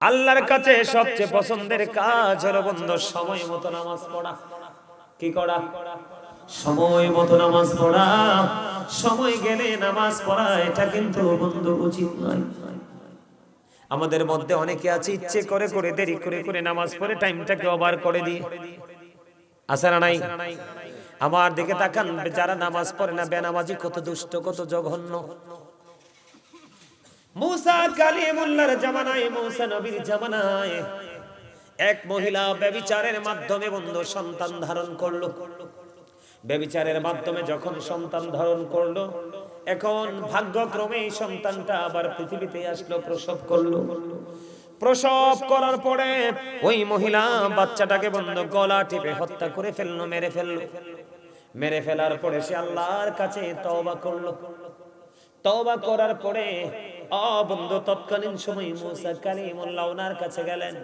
আল্লাহর কাছে সবচেয়ে পছন্দের কাজ হলো বন্ধু সময় মতো নামাজ পড়া। কি করা? সময় মতো নামাজ পড়া। সময় গেলে নামাজ পড়া এটা কিন্তু বন্ধু উচিত নয়। আমাদের মধ্যে অনেকে আছে ইচ্ছে করে করে দেরি করে করে নামাজ পড়ে টাইমটাকে ওভার করে দিয়ে। আছে না নাই? আমার দিকে তাকান, যারা নামাজ পড়ে না বেনামাজি কত দুষ্ট কত জঘন্য। মুসা কালিমুল্লাহর জামানায়, মুসা নবীর জামানায় এক মহিলা ব্যভিচারের মাধ্যমে বন্ধু সন্তান ধারণ করলো। ব্যভিচারের মাধ্যমে যখন সন্তান ধারণ করলো, এখন ভাগ্যক্রমে এই সন্তানটা আবার পৃথিবীতে আসলো, প্রসব করলো। প্রসব করার পরে ওই মহিলা বাচ্চাটাকে বন্ধু গলা টিপে হত্যা করে ফেললো, মেরে ফেললো। মেরে ফেলার পরে সে আল্লাহর কাছে তওবা করলো। তওবা করার পরে বন্ধু তৎকালীন সময় মুসা কালিমুল্লাহ ওনার কাছে গেলেন।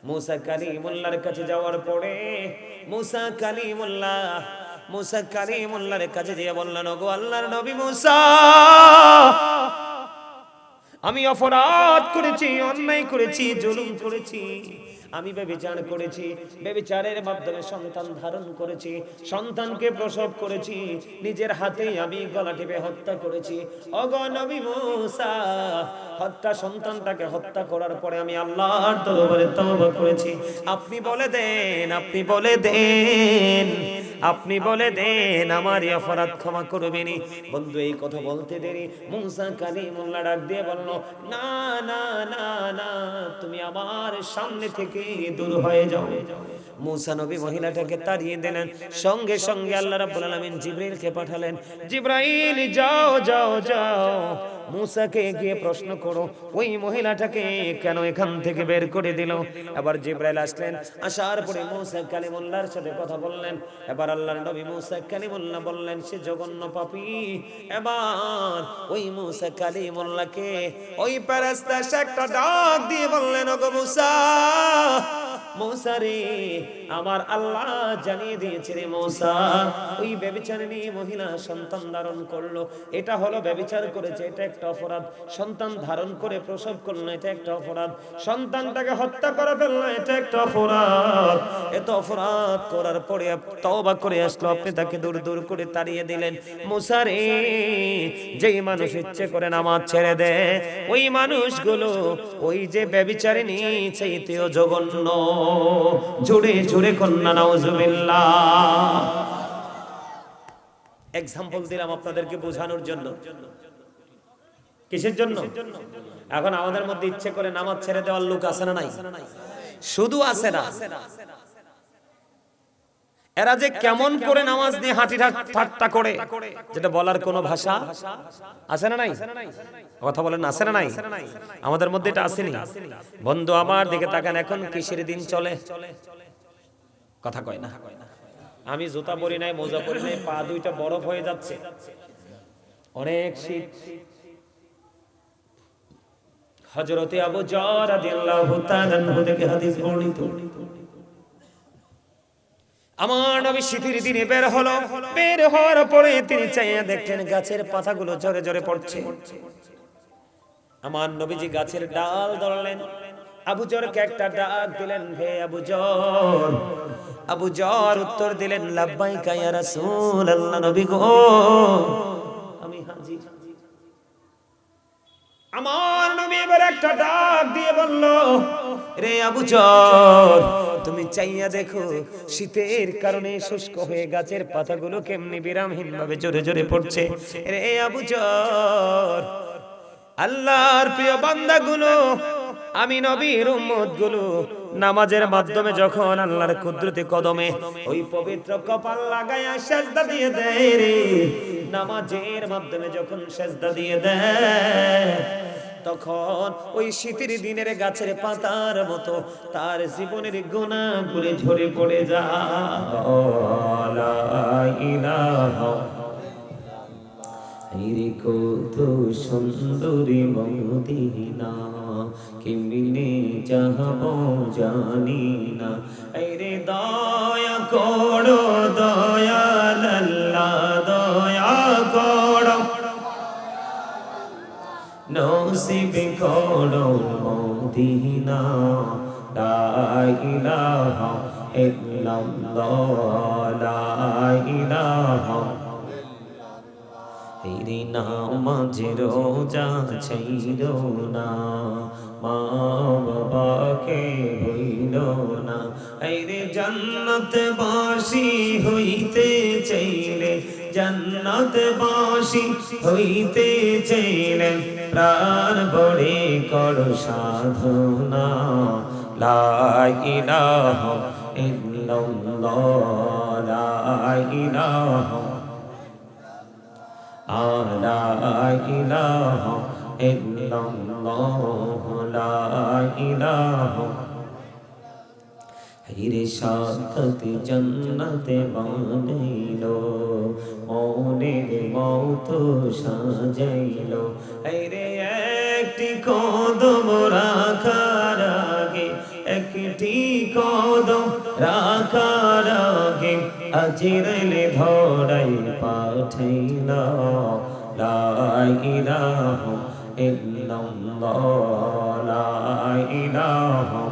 মুসা কালিমুল্লাহর কাছে যাওয়ার পরে মুসা কালিমুল্লাহর কাছে গিয়ে বললেন, ওগো আল্লাহর নবী মুসা, আমি অপরাধ করেছি, অন্যায় করেছি, জুলুম করেছি, আমি ব্যভিচার করেছি, ব্যভিচারের মাধ্যমে সন্তান ধারণ করেছি, সন্তানকে প্রসব করেছি, নিজের হাতে আমি গলা টিপে হত্যা করেছি। ওগো নবী মুসা, সন্তানটাকে হত্যা করার পরে আমি আল্লাহর দরবারে তওবা করেছি, আপনি বলে দেন, আপনি বলে দেন, আপনি বলে দেন আমার এই অপরাধ ক্ষমা করবেনি। বন্ধু এই কথা বলতে দেরি মুসা কালিমুল্লাহ ডাক দিয়ে বলল, না না না না, তুমি আমার সামনে থেকে দূর হয়ে যাও। মুসা নবী মহিলাটাকে তাড়িয়ে দিলেন। সঙ্গে সঙ্গে আল্লাহ রাব্বুল আলামিন জিবরাইলকে পাঠালেন, জিবরাইল যাও যাও যাও, মুসাকে গিয়ে প্রশ্ন করো ওই মহিলাটাকে কেন এখান থেকে বের করে দিল। এবার জিবরাইল আসলেন, আসার পরে মুসা কালিমুল্লাহর সাথে কথা বললেন। এবার আল্লাহর নবী মুসা কালিমুল্লাহ বললেন সে জঘন্য পাপী। এবার ওই মুসা কালিমুল্লাহকে ওই ফেরেশতা একটা ডাক দিয়ে বললেন, ওগো মুসা, মুসা রে, আমার আল্লাহ জানিয়ে দিয়েছে রে মুসা, ওই ব্যভিচারিণী মহিলা সন্তান ধারণ করলো, এটা হলো ব্যভিচার করেছে, এটা একটা অপরাধ। সন্তান ধারণ করে প্রসব করলো, এটা একটা অপরাধ। সন্তানটাকে হত্যা করে ফেললো, এটা একটা অপরাধ। এত অপরাধ করার পরে তওবা করে আসলো, আপনি তাকে দূর দূর করে তাড়িয়ে দিলেন। মুসা রে, যেই মানুষ ইচ্ছে করে নামাজ ছেড়ে দেয় ওই মানুষগুলো ওই যে ব্যভিচারিণী চাইতেও জঘন্য। জোরে জোরে কন্যা নাউজুবিল্লাহ। এক্সাম্পল দিলাম আপনাদেরকে বোঝানোর জন্য। কিসের জন্য? এখন আমাদের মধ্যে ইচ্ছে করে নামাজ ছেড়ে দেওয়ার লোক আছে না নাই? শুধু আছে না, এরা যে কেমন করে নামাজ নিয়ে হাঁটি ঠাট্টা করে, যেটা বলার কোনো ভাষা আছে না নাই? কথা বলেন আছে না নাই? আমাদের মধ্যে এটা আসেনি। বন্ধু আমার দিকে তাকান, এখন কিসের দিন চলে? কথা কয় না। আমি জুতা পরি নাই, মোজা পরি নাই, পা দুইটা বরফ হয়ে যাচ্ছে, অনেক শীত। হযরতে আবু যর রাদিয়াল্লাহু তাআলা আনহু থেকে হাদিস বর্ণিত, আমার নবী শীতের দিনে বের হলো। বের হওয়ার পরে তিনি চাইয়া দেখলেন গাছের পাতাগুলো ঝরে ঝরে পড়ছে। আমার নবীজি গাছের ডাল ধরলেন, আবু যরকে একটা ডাক দিলেন, হে আবু যর। আবু যর উত্তর দিলেন, লাব্বাইকা ইয়া রাসূলুল্লাহ, নবী গো আমি হাজির। আমার নবী এবার একটা ডাক দিয়ে বলল, রে আবু যর, তুমি চাইয়া দেখো শীতের কারণে শুষ্ক হয়ে গাছের পাতাগুলো কেমনি বিরামহীন ভাবে জোরে জোরে পড়ছে। রে আবু যর, আল্লাহর প্রিয় বান্দাগুলো, আমি নবীর উম্মতগুলো নামাজের মাধ্যমে যখন আল্লাহর কুদরতি কদমে ওই পবিত্র কপাল লাগায়া সিজদা দিয়ে দেয় রে, নামাজের মাধ্যমে যখন সিজদা দিয়ে দেয়, তখন ওই শীতের দিনের গাছের পাতার মতো তার জীবনের গুনাহগুলো ঝরে পড়ে যায়। লা ইলাহা ইল্লাল্লাহ, কত সুন্দরী মদিনা, কেমনে যাব জানি না। আরে দয়া করো দয়াল আল্লাহ, দয়া করো, নসিব করো মদিনা লা ইলাহা ইল্লাল্লাহ লা ইলাহা রে নামাজে রোজা ছাইরো না মা বাবাকে ভুইলো না রে জান্নাত বাসী হইতে চাইলে জান্নাত বাসী হইতে চাইলে প্রাণ ভরে করো সাধনা লা ইলাহা ইল্লাল্লাহ লা ইলাহা লা ইলাহা ইল্লাল্লাহ লা ইলাহা হিরে সাথে জান্নাতে বানাইলো মনের মত সাজাইলো হিরে একটি কদম রাখার আগে একটি কদম রাখার আগে আজরাইলে ধরাই পাঠাইলো লা ইলাহা ইল্লাল্লাহ লা ইলাহা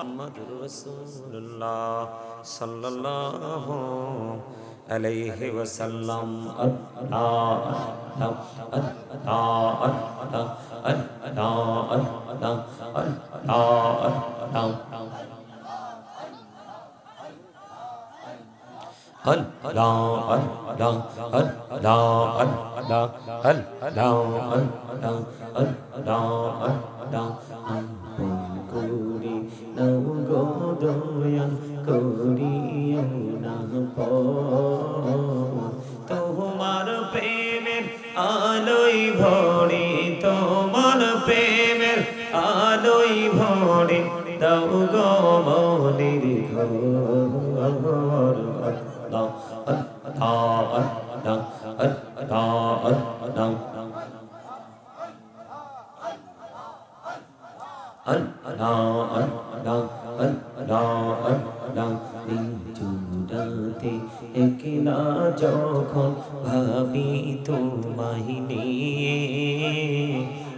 মুহাম্মাদুর রাসূলুল্লাহ সাল্লাল্লাহু আলাইহি ওয়াসাল্লাম করি নৌ গো দয়াল করিও না তোমার প্রেমের আলোই ভরে তোমার প্রেমের আলোই ভরে দাও গো মনের ঘর চূড়াতে একলা যখন ভাবি তোমায় নিয়ে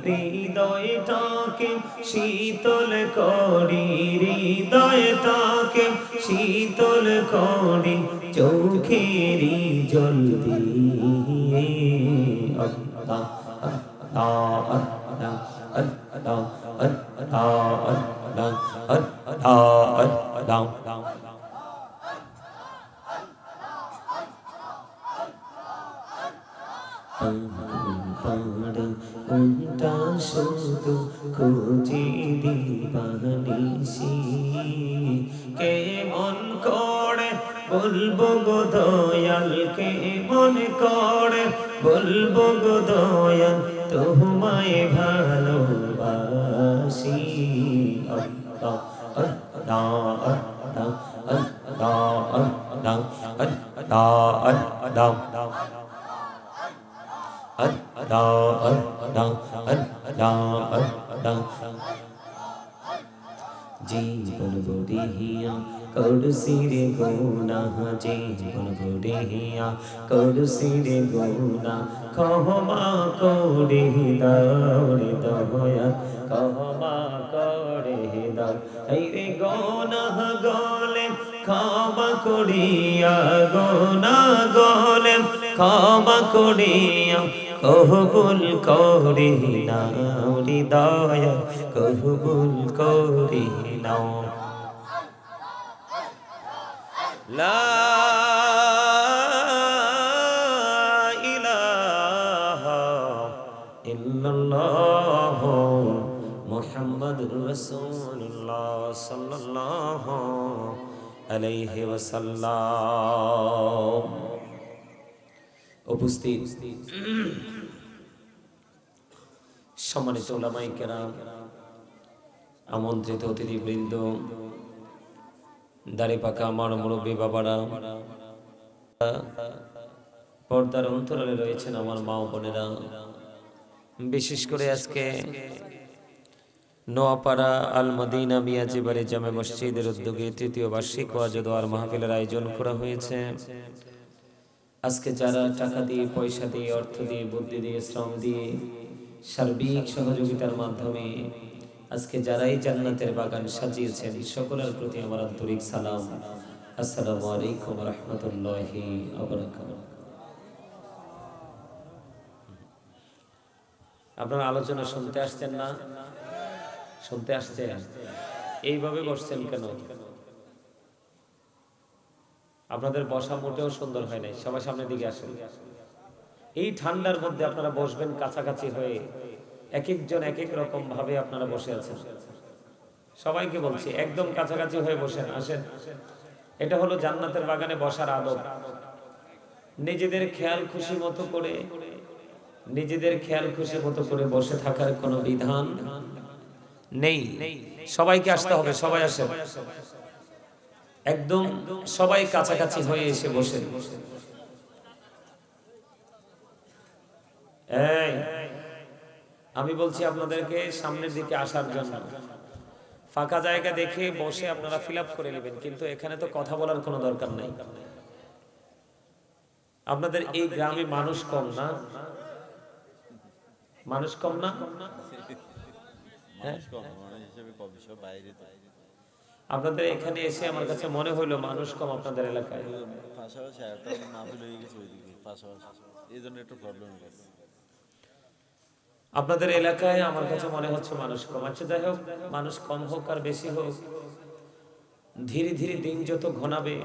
হৃদয়টাকে শীতল করি হৃদয়টাকে শীতল করি চোখেরি জল দিয়ে কোনটা শুধু খুঁজে দিবানিসি কেমন করে বলবো গো দয়াল কেমন করে বলবো গো দয়াল তোমায় ভালোবাসি জীবন বড়িয়া করছি রে গুনাহ জীবন বড়িয়া করছি রে গুনাহ ক্ষমা করে দাও রে দয়া ক্ষমা করে দাও এই রে গুনাহ গলে ক্ষমা করিয়া গুনাহ গলে ক্ষমা করিয়া কবুল করে নাও রে দয়া কবুল করে নাও লা ইলাহা ইল্লাল্লাহ মুহাম্মাদুর রাসূলুল্লাহ সাল্লাল্লাহু আলাইহি ওয়াসাল্লাম। উপস্থিত সম্মানিত উলামায়ে কেরাম, আমন্ত্রিত অতিথিবৃন্দ, দাড়ি পাকা আমার মুরব্বী বাবারা, পর্দার অন্তরালে রয়েছেন আমার মা ও বোনেরা, বিশেষ করে আজকে নোয়াপাড়া আল মদিনা মিয়াজিবাড়ি জামে মসজিদের উদ্যোগে তৃতীয় বার্ষিক ওয়াজ ও দোয়ার মাহফিলের আয়োজন করা হয়েছে। আজকে যারা টাকা দিয়ে, পয়সা দিয়ে, অর্থ দিয়ে, বুদ্ধি দিয়ে, শ্রম দিয়ে, সার্বিক সহযোগিতার মাধ্যমে আজকে যারাই জান্নাতের বাগান সাজিয়েছেন, সকলের প্রতি আমার আন্তরিক সালাম। আসসালামু আলাইকুম ওয়া রাহমাতুল্লাহি ওয়া বারাকাতুহু। আপনারা আলোচনা শুনতে আসছেন না? শুনতে আসছেন? এইভাবে বসছেন কেন? আপনাদের বসা মোটেও সুন্দর হয় নাই। সবাই সামনের দিকে আসেন। এই ঠান্ডার মধ্যে আপনারা বসবেন কাছাকাছি হয়ে, এক একজন এক এক রকম ভাবে আপনারা বসে আছেন। সবাইকে বলছি একদম কাছাকাছি হয়ে বসেন, আসেন। এটা হলো জান্নাতের বাগানে বসার আদব। নিজেদের খেয়াল খুশি মতো করে, নিজেদের খেয়াল খুশি মতো করে বসে থাকার কোনো বিধান নেই। সবাইকে আসতে হবে, সবাই আসেন। একদম সবাই কাছাকাছি হয়ে এসে বসেন। এই আমি বলছি আপনাদেরকে সামনের দিকে আসার জন্য। ফাঁকা জায়গা দেখে বসে আপনারা ফিল আপ করে নেবেন, কিন্তু এখানে তো কথা বলার কোনো দরকার নাই। আপনাদের এই গ্রামে মানুষ কম না? মানুষ কম না? আপনাদের এখানে এসে আমার কাছে মনে হইলো মানুষ কম আপনাদের এলাকায়। আপনাদের এলাকায় আমার কাছে মনে হচ্ছে মানুষ কম। আচ্ছা যাই হোক, মানুষ কম হোক আর বেশি হোক, ধীরে ধীরে দিন যত ঘনাবে,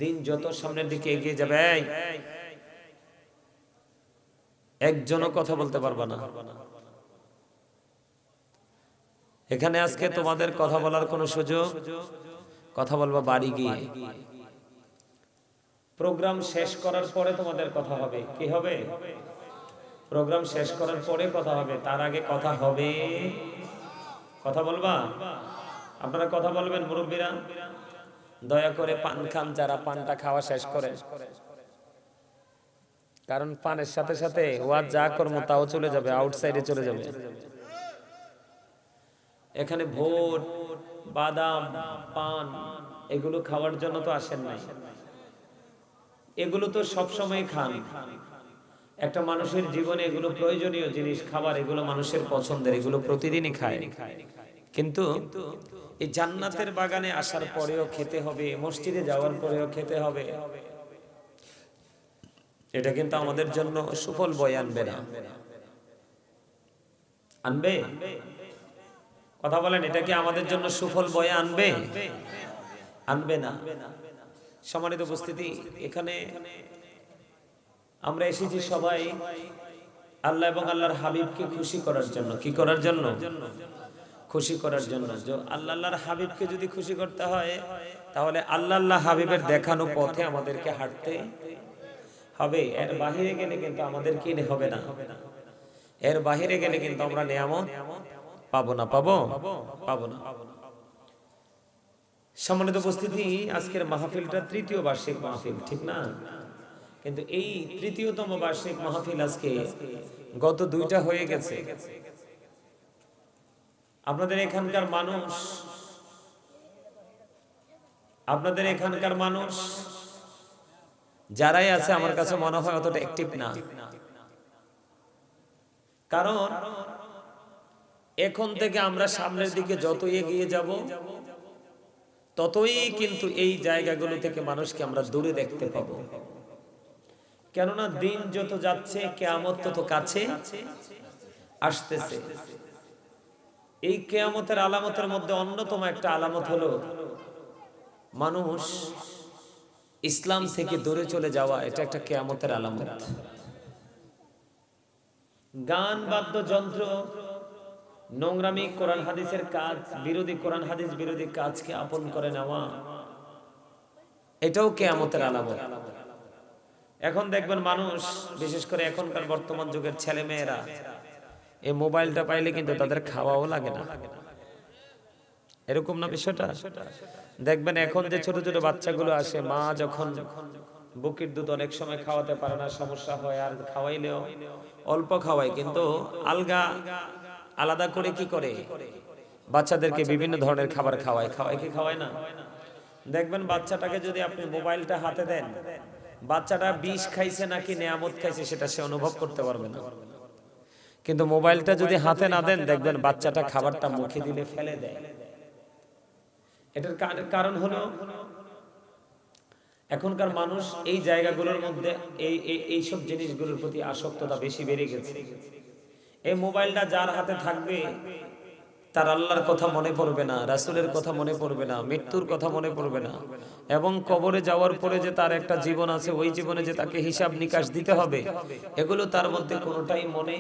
দিন যত সামনের দিকে এগিয়ে যাবে, একজনও কথা বলতে পারবে না। এখানে আজকে তোমাদের কথা বলার কোনো সুযোগ, কথা বলবা বাড়ি গিয়ে। প্রোগ্রাম শেষ করার পরে তোমাদের কথা হবে। কি হবে? প্রোগ্রাম শেষ করার পরে কথা হবে, তার আগে কথা হবে। কথা বলবা? আপনারা কথা বলবেন মুরব্বীরা? দয়া করে পান খান, যারা পানটা খাওয়া শেষ করে, কারণ পানের সাথে সাথে ওয়াজ যা কর্ম তাও চলে যাবে, আউটসাইডে চলে যাবে। এখানে ভোট, বাদাম, পান এগুলো খাওয়ার জন্য তো আসেন নাই। এগুলো তো সবসময় খান। একটা মানুষের জীবনে এগুলো প্রয়োজনীয় জিনিস, খাবার, এগুলো মানুষের পছন্দের, এগুলো প্রতিদিনই খায়। কিন্তু এই জান্নাতের বাগানে আসার পরেও খেতে হবে, মসজিদে যাওয়ার পরেও খেতে হবে, এটা কিন্তু আমাদের জন্য সুফল বয়ে আনবে না। আনবে? কথা বলেন, এটা কি আমাদের জন্য সুফল বয়ে আনবে? আনবে না। সম্মানিত উপস্থিতি, এখানে আমরা এসেছি সবাই আল্লাহ এবং আল্লাহর হাবিবকে খুশি করার জন্য। কি করার জন্য? খুশি করার জন্য। আল্লাহর হাবিবকে যদি খুশি করতে হয়, তাহলে আল্লাহ হাবিবের দেখানো পথে আমাদেরকে হাঁটতে হবে। এর বাহিরে গেলে কিন্তু আমাদের কি হবে না। এর বাহিরে গেলে কিন্তু আমরা নিয়ামত পাবো না। পাবো না। সম্মানিত উপস্থিতি, আজকের মাহফিলটা তৃতীয় বার্ষিক মাহফিল, ঠিক না? কিন্তু এই তৃতীয়তম বার্ষিক মাহফিল আজকে গত দুইটা হয়ে গেছে। আপনাদের এখানকার মানুষ যারাই আছে, আমার কাছে মনে হয় অতটা অ্যাক্টিভ না। কারণ এখন থেকে আমরা সামনের দিকে যত এগিয়ে যাব, ততই কিন্তু এই জায়গাগুলো থেকে মানুষকে আমরা দূরে দেখতে পাবো। কেননা দিন যত যাচ্ছে, কিয়ামত তত কাছে আসতেছে। এই কিয়ামতের আলামতের মধ্যে অন্যতম একটা আলামত হলো মানুষ ইসলাম থেকে দূরে চলে যাওয়া। এটা একটা কিয়ামতের আলামত। গান, বাদ্যযন্ত্র, নোংরামি, কোরআন হাদিসের কাজ বিরোধী, কোরআন হাদিস বিরোধী কাজকে আপন করে নেওয়া, এটাও কিয়ামতের আলামত। এখন দেখবেন মানুষ, বিশেষ করে এখনকার বর্তমান যুগের ছেলে মেয়েরা, এই মোবাইলটা পাইলে কিন্তু তাদের খাওয়াও লাগে না। এরকম না বিষয়টা? দেখবেন এখন যে ছোট ছোট বাচ্চাগুলো আসে, মা যখন বুকের দুধ অনেক সময় খাওয়াতে পারে না, সমস্যা হয়, আর খাওয়াইলেও অল্প খাওয়ায়, কিন্তু আলাদা করে কি করে বাচ্চাদেরকে বিভিন্ন ধরনের খাবার খাওয়ায় কি খাওয়ায় না? দেখবেন বাচ্চাটাকে যদি আপনি মোবাইলটা হাতে দেন, বাচ্চাটা বিষ খাইছে নাকি নেয়ামত খাইছে সেটা সে অনুভব করতে পারবে না। কিন্তু মোবাইলটা যদি হাতে না দেন, দেখবেন বাচ্চাটা খাবারটা মুখে দিলে ফেলে দেয়। এটার কারণ হলো এখনকার মানুষ এই জায়গাগুলোর মধ্যে এইসব জিনিসগুলোর প্রতি আসক্ততা বেশি বেড়ে গেছে। এই মোবাইলটা যার হাতে থাকবে তার আল্লাহর কথা মনে পড়বে না, রাসূলের কথা মনে পড়বে না, মৃত্যুর কথা মনে পড়বে না, এবং কবরে যাওয়ার পরে যে তার একটা জীবন আছে, ওই জীবনে যে তাকে হিসাব নিকাশ দিতে হবে, এগুলো তার মধ্যে কোনোটাই মনে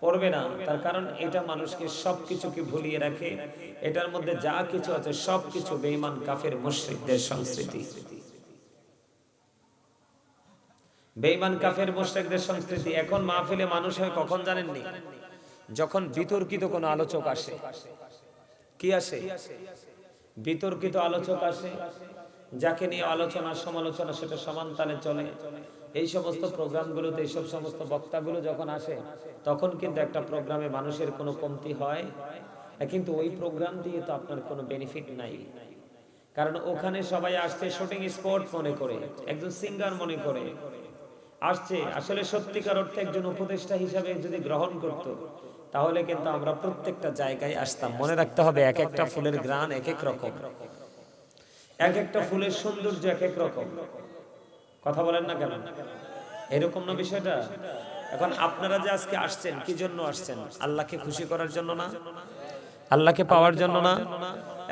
পড়বে না। তার কারণ এটা মানুষকে সবকিছুকে ভুলিয়ে রাখে। এটার মধ্যে যা কিছু আছে সবকিছু বেঈমান কাফের মুশরিকদের সংস্কৃতি। বেঈমান কাফের মুশরিকদের সংস্কৃতি। এখন মাহফিলে মানুষ হয় কখন জানেননি? যখন বিতর্কিত কোনো আলোচক আসে। কি আসে? বিতর্কিত আলোচক আসে, যাকে নিয়ে আলোচনা সমালোচনা সেটা সমান তালে চলে। এই সমস্ত প্রোগ্রামগুলোতে এই সমস্ত বক্তাগুলো যখন আসে, তখন কিন্তু একটা প্রোগ্রামে মানুষের কোনো কমতি হয়, কিন্তু ওই প্রোগ্রাম দিয়ে তো আপনার কোনো বেনিফিট নাই। কারণ ওখানে সবাই আসছে শুটিং স্পট মনে করে, একজন সিঙ্গার মনে করে আসছে। আসলে সত্যিকার অর্থে একজন উপদেষ্টা হিসাবে যদি গ্রহণ করত, তাহলে কিন্তু আমরা প্রত্যেকটা জায়গায় আসতাম। মনে রাখতে হবে, এক একটা ফুলের ঘ্রাণ এক এক রকম, এক একটা ফুলের সৌন্দর্য এক এক রকম। কথা বলেন না কেন? এরকম না বিষয়টা? এখন আপনারা যে আজকে আসছেন, কি জন্য আসছেন? আল্লাহকে খুশি করার জন্য না? আল্লাহকে পাওয়ার জন্য না?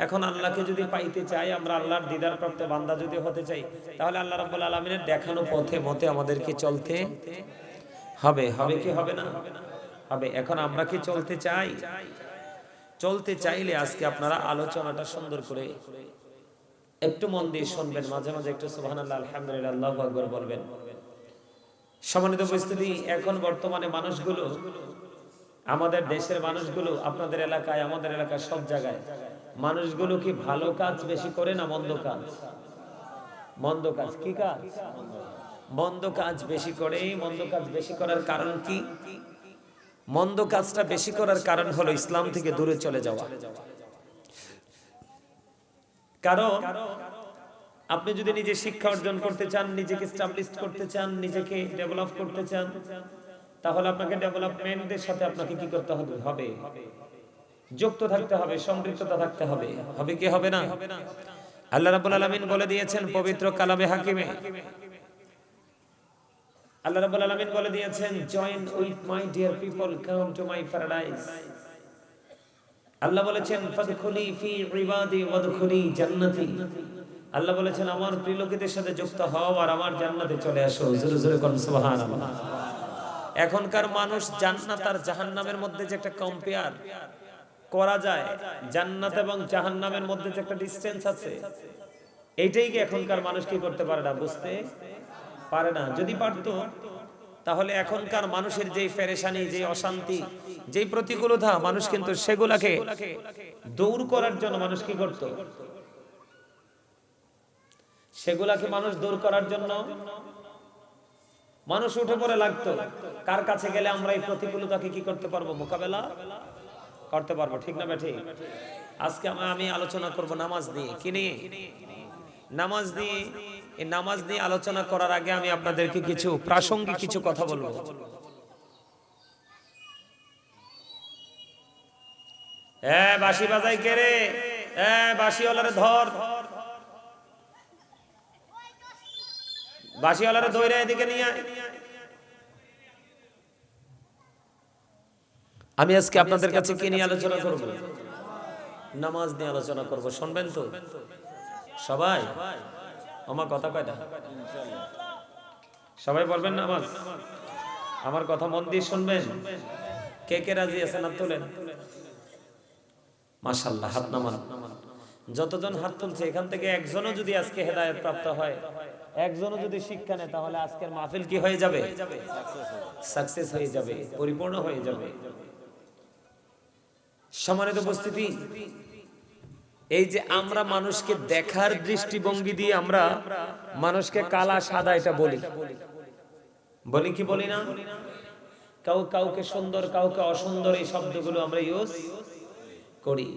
এখন আল্লাহকে যদি পাইতে চাই, আমরা আল্লাহর দিদার প্রাপ্ত বান্দা যদি হতে চাই, তাহলে আল্লাহ রাব্বুল আলামিনের দেখানো পথে মতে আমাদেরকে চলতে হবে। হবে কি হবে না? হবে। এখন আমরা কি চলতে চাই? চলতে চাইলে আজকে আপনারা আলোচনাটা সুন্দর করে একটু মন দিয়ে শুনবেন, মাঝে মাঝে একটু সুবহানাল্লাহ, আলহামদুলিল্লাহ, আল্লাহু আকবার বলবেন। সম্মানিত উপস্থিতি, এখন বর্তমানে মানুষগুলো, আমাদের দেশের মানুষগুলো, আপনাদের এলাকায়, আমাদের এলাকায়, সব জায়গায় মানুষগুলো কি ভালো কাজ বেশি করে না মন্দ কাজ? মন্দ কাজ। কি কাজ? মন্দ কাজ বেশি করে। মন্দ কাজ বেশি করার কারণ কি? মন্দ কাজটা বেশি করার কারণ হলো ইসলাম থেকে দূরে চলে যাওয়া। কারণ আপনি যদি নিজে শিক্ষা অর্জন করতে চান, নিজেকে এস্টাবলিশ করতে চান, নিজেকে ডেভেলপ করতে চান, তাহলে আপনাকে ডেভেলপমেন্টের সাথে আপনাকে কি করতে হবে? যুক্ত থাকতে হবে, সম্পৃক্ততা থাকতে হবে। হবে কি হবে না? আল্লাহ রাব্বুল আলামিন বলে দিয়েছেন পবিত্র কালামে হাকিমে, আল্লাহ রাব্বুল আলামিন বলে দিয়েছেন, join with my dear people, come to my paradise. Allah বলেছেন, ফাদখুলি ফি ইবাদি ওয়াদখুলি জান্নাতি। আল্লাহ বলেছেন, আমার প্রিয় লোকেদের সাথে যুক্ত হও আর আমার জান্নাতে চলে আসো। জোরে জোরে কোন সুবহানাল্লাহ। এখনকার মানুষ জান্নাত আর জাহান্নামের মধ্যে যে একটা কম্পেয়ার করা যায়, জান্নাত এবং জাহান্নামের মধ্যে যে একটা ডিসটেন্স আছে, এইটাই কি এখনকার মানুষ কি করতে পারে না, বুঝতে পারে না। যদি পারতো, তাহলে এখনকার মানুষের যেই পেরেশানি, যে অশান্তি, যেই প্রতিকূলতা, মানুষ কিন্তু সেগুলাকে দূর করার জন্য মানুষ কি করত? সেগুলাকে মানুষ দূর করার জন্য মানুষ উঠে পড়ে লাগতো। কার কাছে গেলে আমরা এই প্রতিকূলতাকে কি করতে পারবো? মোকাবেলা করতে পারবো। ঠিক না ঠিক? আজকে আমি আলোচনা করব নামাজ নিয়ে। কি নিয়ে? নামাজ নিয়ে। এই নামাজ নিয়ে আলোচনা করার আগে আমি আপনাদেরকে কিছু প্রাসঙ্গিক কিছু কথা বলবো। বাঁশি বাজাই কে রে? বাঁশিওয়ালারে ধর, বাঁশিওয়ালারে ধইরা এদিকে নিয়ে আয়। আমি আজকে আপনাদের কাছে কি নিয়ে আলোচনা করব? নামাজ নিয়ে আলোচনা করব। শুনবেন তো সবাই? আমার কথা কয়টা? সবাই বলবেন নামাজ। আমার কথা মন দিয়ে শুনবেন। কে কে রাজি আছেন হাত তোলেন। মাশাআল্লাহ, হাত নামান। যতজন হাত তুলছে, এখান থেকে একজনও যদি আজকে হেদায়েত প্রাপ্ত হয়, একজনও যদি শিক্ষা নেয়, তাহলে আজকের মাহফিল কি হয়ে যাবে? সাকসেস হয়ে যাবে, পরিপূর্ণ হয়ে যাবে। সম্মানিত উপস্থিতি, এই যে আমরা মানুষকে দেখার দৃষ্টিভঙ্গি দিয়ে আমরা মানুষকে কালা সাদা এটা বলি, বলি কি বলি না? কাউকে সুন্দর, কাউকে অসুন্দর, এই শব্দগুলো আমরা ইউজ করি।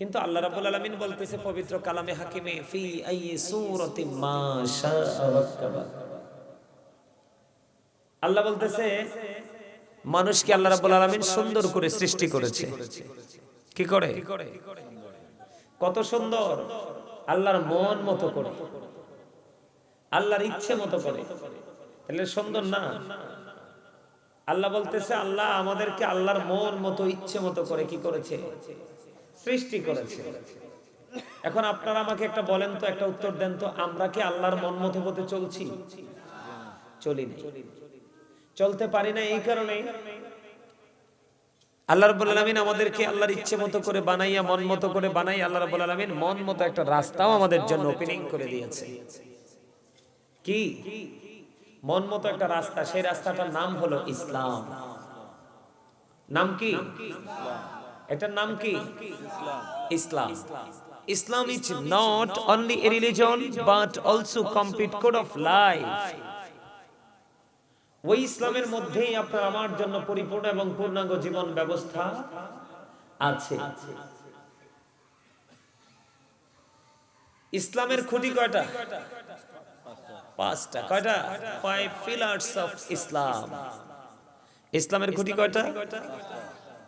কিন্তু আল্লাহ রাব্বুল আলামিন বলতেছে পবিত্র কালামে হাকিমে ফি আইয়ি সূরাতিন মা শাআ রাক্কাবা। আল্লাহ বলতেছে মানুষকে আল্লাহ রাব্বুল আলামিন সুন্দর করে সৃষ্টি করেছে। কি করে? কত সুন্দর, আল্লাহর মন মতো করে, আল্লাহর ইচ্ছে মতো করে। তাহলে সুন্দর না? আল্লাহ বলতেছে আল্লাহ আমাদেরকে আল্লাহর মন মতো ইচ্ছে মতো করে কি করেছে? সৃষ্টি করেছে। এখন আপনারা আমাকে একটা বলেন তো, একটা উত্তর দেন তো, আমরা কি আল্লাহর মন মতো মতো চলছি? চলি না, চলতে পারি না। এই কারণে আল্লাহ রাব্বুল আলামিন আমাদেরকে আল্লাহর ইচ্ছে মতো করে বানাইয়া, মন মতো করে বানাইয়া, আল্লাহ রাব্বুল আলামিন মন মতো একটা রাস্তাও আমাদের জন্য ওপেনিং করে দিয়েছে। কি? মন মতো একটা রাস্তা। সেই রাস্তাটার নাম হলো ইসলাম। নাম কি? এটার নাম কি? ইসলাম। Islam is not only a religion but also complete code of life. ওই ইসলামের মধ্যেই আপনার আমার জন্য পরিপূর্ণ এবং পূর্ণাঙ্গ জীবন ব্যবস্থা আছে। ইসলামের খুঁটি কয়টা? পাঁচটা। কয়টা? 5 pillars of Islam. ইসলামের খুঁটি কয়টা?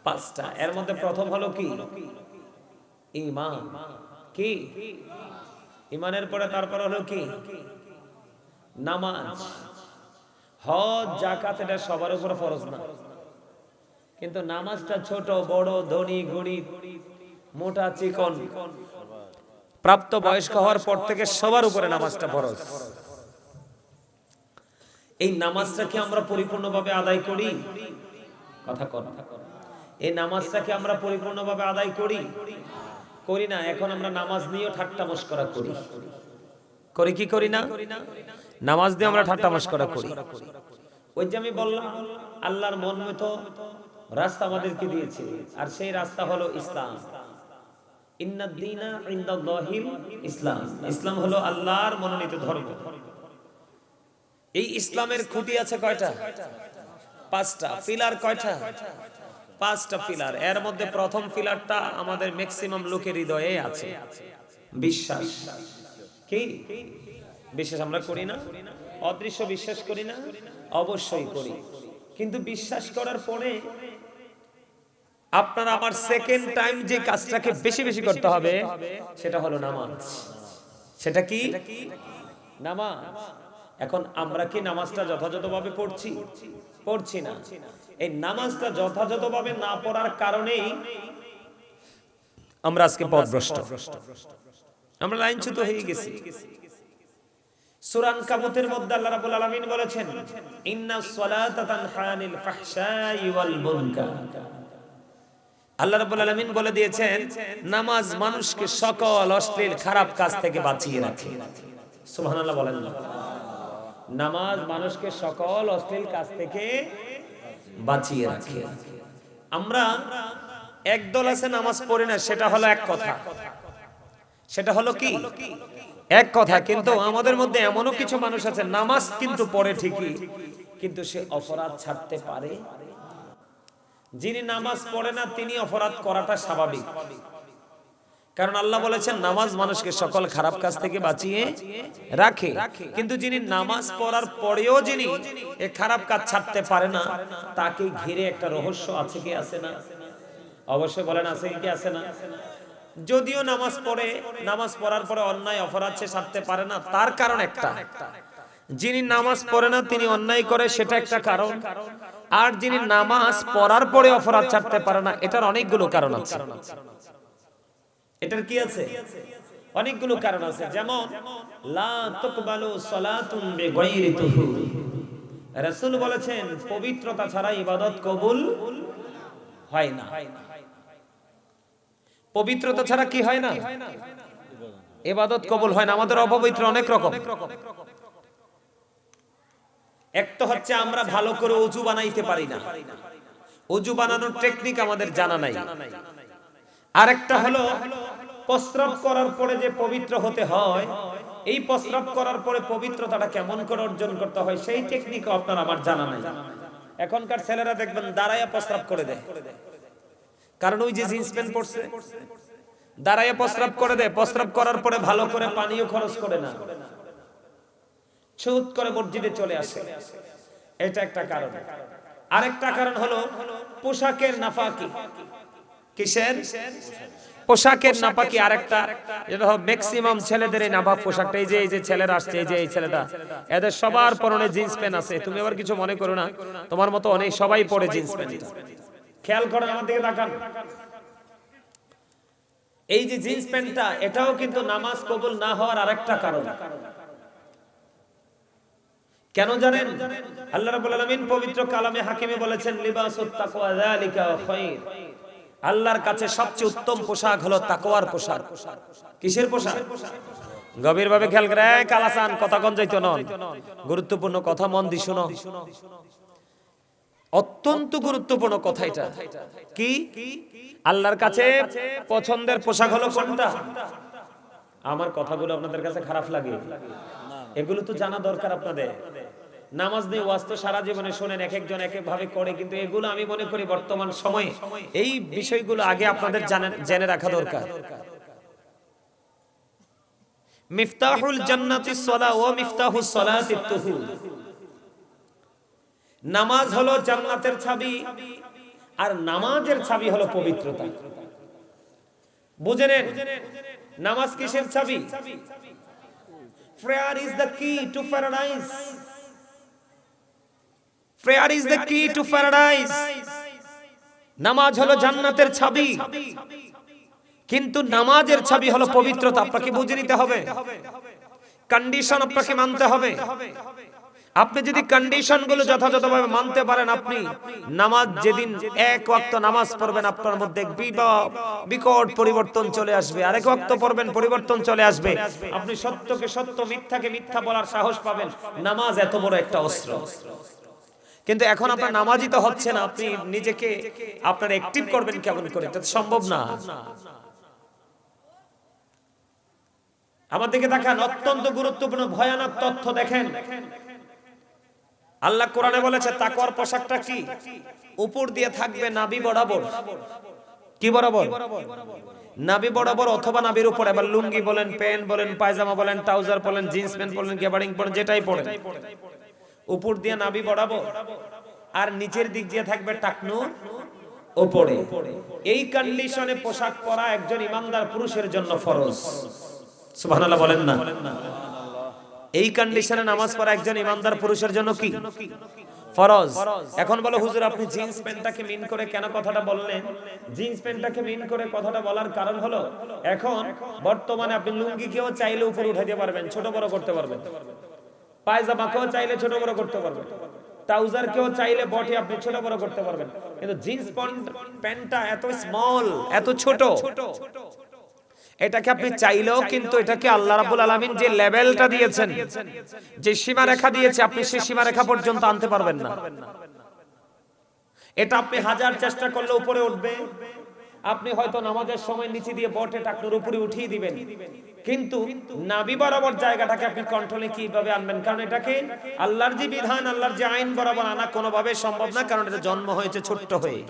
পাঁচটা। এর মধ্যে প্রথম হলো কি? ঈমান। কি? ঈমানের পরে তারপর হলো কি? নামাজ। হজ, যাকাত এটা সবার উপর ফরজ না, কিন্তু নামাজটা ছোট বড়, ধনী গরিব, মোটা চিকন, প্রাপ্ত বয়স্ক হওয়ার পর থেকে সবার উপরে নামাজটা ফরজ। এই নামাজটা কি আমরা পরিপূর্ণভাবে আদায় করি? কথা কর। এই নামাজটা কি আমরা পরিপূর্ণভাবে আদায় করি? করি না। এখন আমরা নামাজ নিয়েও ঠাট্টা মশকরা করি। করি কি করি না? নামাজ দিয়ে আমরা ঠাট্টা মশকরা করি। ওই যে আমি বললাম আল্লাহর মন মতো রাস্তা আমাদেরকে দিয়েছে, আর সেই রাস্তা হলো ইসলাম। ইন্নাদ দীনা ইনদাল্লাহিল ইসলাম। ইসলাম হলো আল্লাহর মনোনীত ধর্ম। এই ইসলামের খুঁটি আছে কয়টা? পাঁচটা। পিলার কয়টা? পাঁচটা পিলার। এর মধ্যে প্রথম পিলারটা আমাদের ম্যাক্সিমাম লোকের হৃদয়ে আছে, বিশ্বাস। কি? বিশ্বাস আমরা করি না? অদৃশ্য বিশ্বাস করি না? অবশ্যই করি। কিন্তু বিশ্বাস করার পরে আপনার আমার সেকেন্ড টাইম যে কাজটাকে বেশি বেশি করতে হবে সেটা হলো নামাজ। সেটা কি? নামাজ। এখন আমরা কি নামাজটা যথাযথভাবে পড়ছি? পড়ছি না। এই নামাজটা যথাযথভাবে না পড়ার কারণেই আমরা আজকে পথভ্রষ্ট, আমরা লাইনচ্যুত হয়ে গেছি। সূরা আনকাবুতের মধ্যে আল্লাহ রাব্বুল আলামিন বলেছেন ইন্নাস সালাতা তানহা আনিল ফাহশাই ওয়াল মুনকার। আল্লাহ রাব্বুল আলামিন বলে দিয়েছেন নামাজ মানুষকে সকল অশ্লীল খারাপ কাজ থেকে বাঁচিয়ে রাখে। সুবহানাল্লাহ বলেন না? নামাজ মানুষকে সকল অশ্লীল কাজ থেকে বাঁচিয়ে রাখে। আমরা একদল আছে নামাজ পড়ি না, সেটা হলো এক কথা। সেটা হলো কি? এক কথা। কিন্তু আমাদের মধ্যে এমনও কিছু মানুষ আছে নামাজ কিন্তু পড়ে ঠিকই, কিন্তু সে অপরাধ ছাড়তে পারে। যিনি নামাজ পড়ে না তিনি অপরাধ করাটা স্বাভাবিক, কারণ আল্লাহ বলেছেন নামাজ মানুষকে সকল খারাপ কাজ থেকে বাঁচিয়ে রাখে। কিন্তু যিনি নামাজ পড়ার পরেও যিনি এই খারাপ কাজ ছাড়তে পারে না, তাকে ঘিরে একটা রহস্য আছে কি আছে না? অবশ্যই বলেন আছে কি আছে না? যদিও নামাজ পড়ে, নামাজ পড়ার পরে অন্যায় অপরাধ সে ছাড়তে পারে না, তার কারণ একটা। যিনি নামাজ পড়ে না তিনি অন্যায় করে, সেটা একটা কারণ। আর যিনি নামাজ পড়ার পরে অপরাধ ছাড়তে পারে না, এটার অনেকগুলো কারণ আছে। এটার কি আছে? অনেকগুলো কারণ আছে। যেমন লা তুকবালু সালাতুন বিগাইরি তুহুর। রাসূল বলেছেন পবিত্রতা ছাড়া ইবাদত কবুল হয় না। পবিত্রতা ছাড়া কি হয় না? ইবাদত কবুল হয় না। আমাদের অপবিত্র অনেক রকম। এক তো হচ্ছে আমরা ভালো করে ওযু বানাইতে পারি না, ওযু বানানোর টেকনিক আমাদের জানা নাই। আরেকটা হলো প্রস্রাব করার পরে যে পবিত্র হতে হয়, এই প্রস্রাব করার পরে পবিত্রতাটা কেমন করে অর্জন করতে হয় সেই টেকনিকও আপনার আমার জানা নাই। এখনকার ছেলেরা দেখবেন দাঁড়ায়া প্রস্রাব করে দেয়, কারণ ওই যে জিন্স প্যান্ট পরছে, দাঁড়াইয়ে প্রস্রাব করে দেয়, প্রস্রাব করার পরে ভালো করে পানিও খরচ করে না, ছুট করে মসজিদে চলে আসে। এটা একটা কারণ। আরেকটা কারণ হলো পোশাকের নাফাকি। কিসের? পোশাকের নাপাকি। আরেকটা যেটা হলো ম্যাক্সিমাম ছেলেদের এই নাপাক পোশাকটা। এই যে ছেলেরা আসছে, এই ছেলেটা, এদের সবার পরনে জিন্স প্যান্ট আছে। তুমি আবার কিছু মনে করো না, তোমার মতো অনেক সবাই পরে জিন্স প্যান্ট। খেয়াল করেন, আমার দিকে তাকান। এই যে জিন্স প্যান্টটা, এটাও কিন্তু নামাজ কবুল না হওয়ার আরেকটা কারণ। কেন জানেন? আল্লাহ রাব্বুল আলামিন পবিত্র কালামে হাকিমে বলেছেন, লিবাসুত তাকওয়া যালিকা খায়র। আল্লাহর কাছে সবচেয়ে উত্তম পোশাক হলো তাকওয়ার পোশাক। কিসের পোশাক? গভীরভাবে খেয়াল করে, কালাসান কথা কোন যাইতো না, গুরুত্বপূর্ণ কথা মন দি শুনো, অত্যন্ত গুরুত্বপূর্ণ কথা এটা। কি? আল্লাহর কাছে পছন্দের পোশাক হলো কোনটা? আমার কথাগুলো আপনাদের কাছে খারাপ লাগে? এগুলো তো জানা দরকার আপনাদের। নামাজ নিয়ে ওয়াজ তো সারা জীবনে শোনেন, এক একজন এক এক ভাবে করে, কিন্তু এগুলো আমি মনে করি বর্তমান সময়ে এই বিষয়গুলো আগে আপনাদের জেনে রাখা দরকার। মিফতাহুল জান্নাতিস সালাহ ওয়া মিফতাহুস সালাতিত তুহুর। নামাজ হলো জান্নাতের চাবি, আর নামাজের চাবি হলো পবিত্রতা। বুঝে নেন, নামাজ কিসের চাবি? Prayer is the key to paradise. Prayer is the key to paradise. নামাজ হলো জান্নাতের চাবি, কিন্তু নামাজের চাবি হলো পবিত্রতা। আপনাকে বুঝে নিতে হবে, কন্ডিশন আপনাকে মানতে হবে। আপনি যদি কন্ডিশনগুলো যথাযথভাবে মানতে পারেন, আপনি নামাজ যেদিন এক ওয়াক্ত নামাজ পড়বেন, আপনার মধ্যে বিকট পরিবর্তন চলে আসবে। আরেক ওয়াক্ত পড়বেন, পরিবর্তন চলে আসবে। আপনি সত্যকে সত্য, মিথ্যাকে মিথ্যা বলার সাহস পাবেন। নামাজ এত বড় একটা অস্ত্র। কিন্তু এখন আপনার নামাজই তো হচ্ছে না, আপনি নিজেকে আপনার অ্যাক্টিভ করবেন কেমন করে? এটা সম্ভব না। আমার দিকে তাকান, অত্যন্ত গুরুত্বপূর্ণ ভয়ানক তথ্য দেখেন। আল্লাহ কোরআনে বলেছে তাকওয়ার পোশাকটা কি? উপর দিয়ে থাকবে নাভি বরাবর। কি বরাবর? নাভি বরাবর, অথবা নাভির উপরে। এবার লুঙ্গি বলেন, প্যান্ট বলেন, পায়জামা বলেন, ট্রাউজার বলেন, জিন্স প্যান্ট বলেন, গ্যাবার্ডিং বলেন, যেটাই পড়েন, উপর দিয়ে নাভি বরাবর, আর নিচের দিক দিয়ে থাকবে টাকনুর উপরে। এই কন্ডিশনে পোশাক পরা একজন ইমানদার পুরুষের জন্য ফরজ। সুবহানাল্লাহ বলেন না? এই কন্ডিশনে নামাজ পড়া একজন ইমানদার পুরুষের জন্য কি? ফরজ। এখন বলো হুজুর, আপনি জিন্স প্যান্টটাকে মিন করে কেন কথাটা বললেন? জিন্স প্যান্টটাকে মিন করে কথাটা বলার কারণ হলো, এখন বর্তমানে আপনি লুঙ্গিকেও চাইলে উপরে উঠাইতে পারবেন, ছোট বড় করতে পারবেন। পায়জামাকেও চাইলে ছোট বড় করতে পারবেন। ট্রাউজারকেও চাইলে বডি আপনি ছোট বড় করতে পারবেন। কিন্তু জিন্স প্যান্টটা এত স্মল, এত ছোট, এটাকে আপনি চাইলেও কিন্তু এটাকে আল্লাহ রাব্বুল আলামিন যে লেভেলটা দিয়েছেন, যে সীমারেখা দিয়েছে, আপনি সেই সীমারেখা পর্যন্ত আনতে পারবেন না। এটা আপনি হাজার চেষ্টা করলে উপরে উঠবে। আপনি হয়তো নামাজের সময় নিচে দিয়ে বটে টাকনুর উপরে উঠিয়ে দিবেন, কিন্তু নাভি বরাবর জায়গাটাকে আপনি কন্ট্রোলে কিভাবে আনবেন? কারণ এটাকে আল্লাহর যে বিধান, আল্লাহর যে আইন বরাবর আনা কোনোভাবে সম্ভব না, কারণ এটা জন্ম হয়েছে ছোট্ট হয়ে।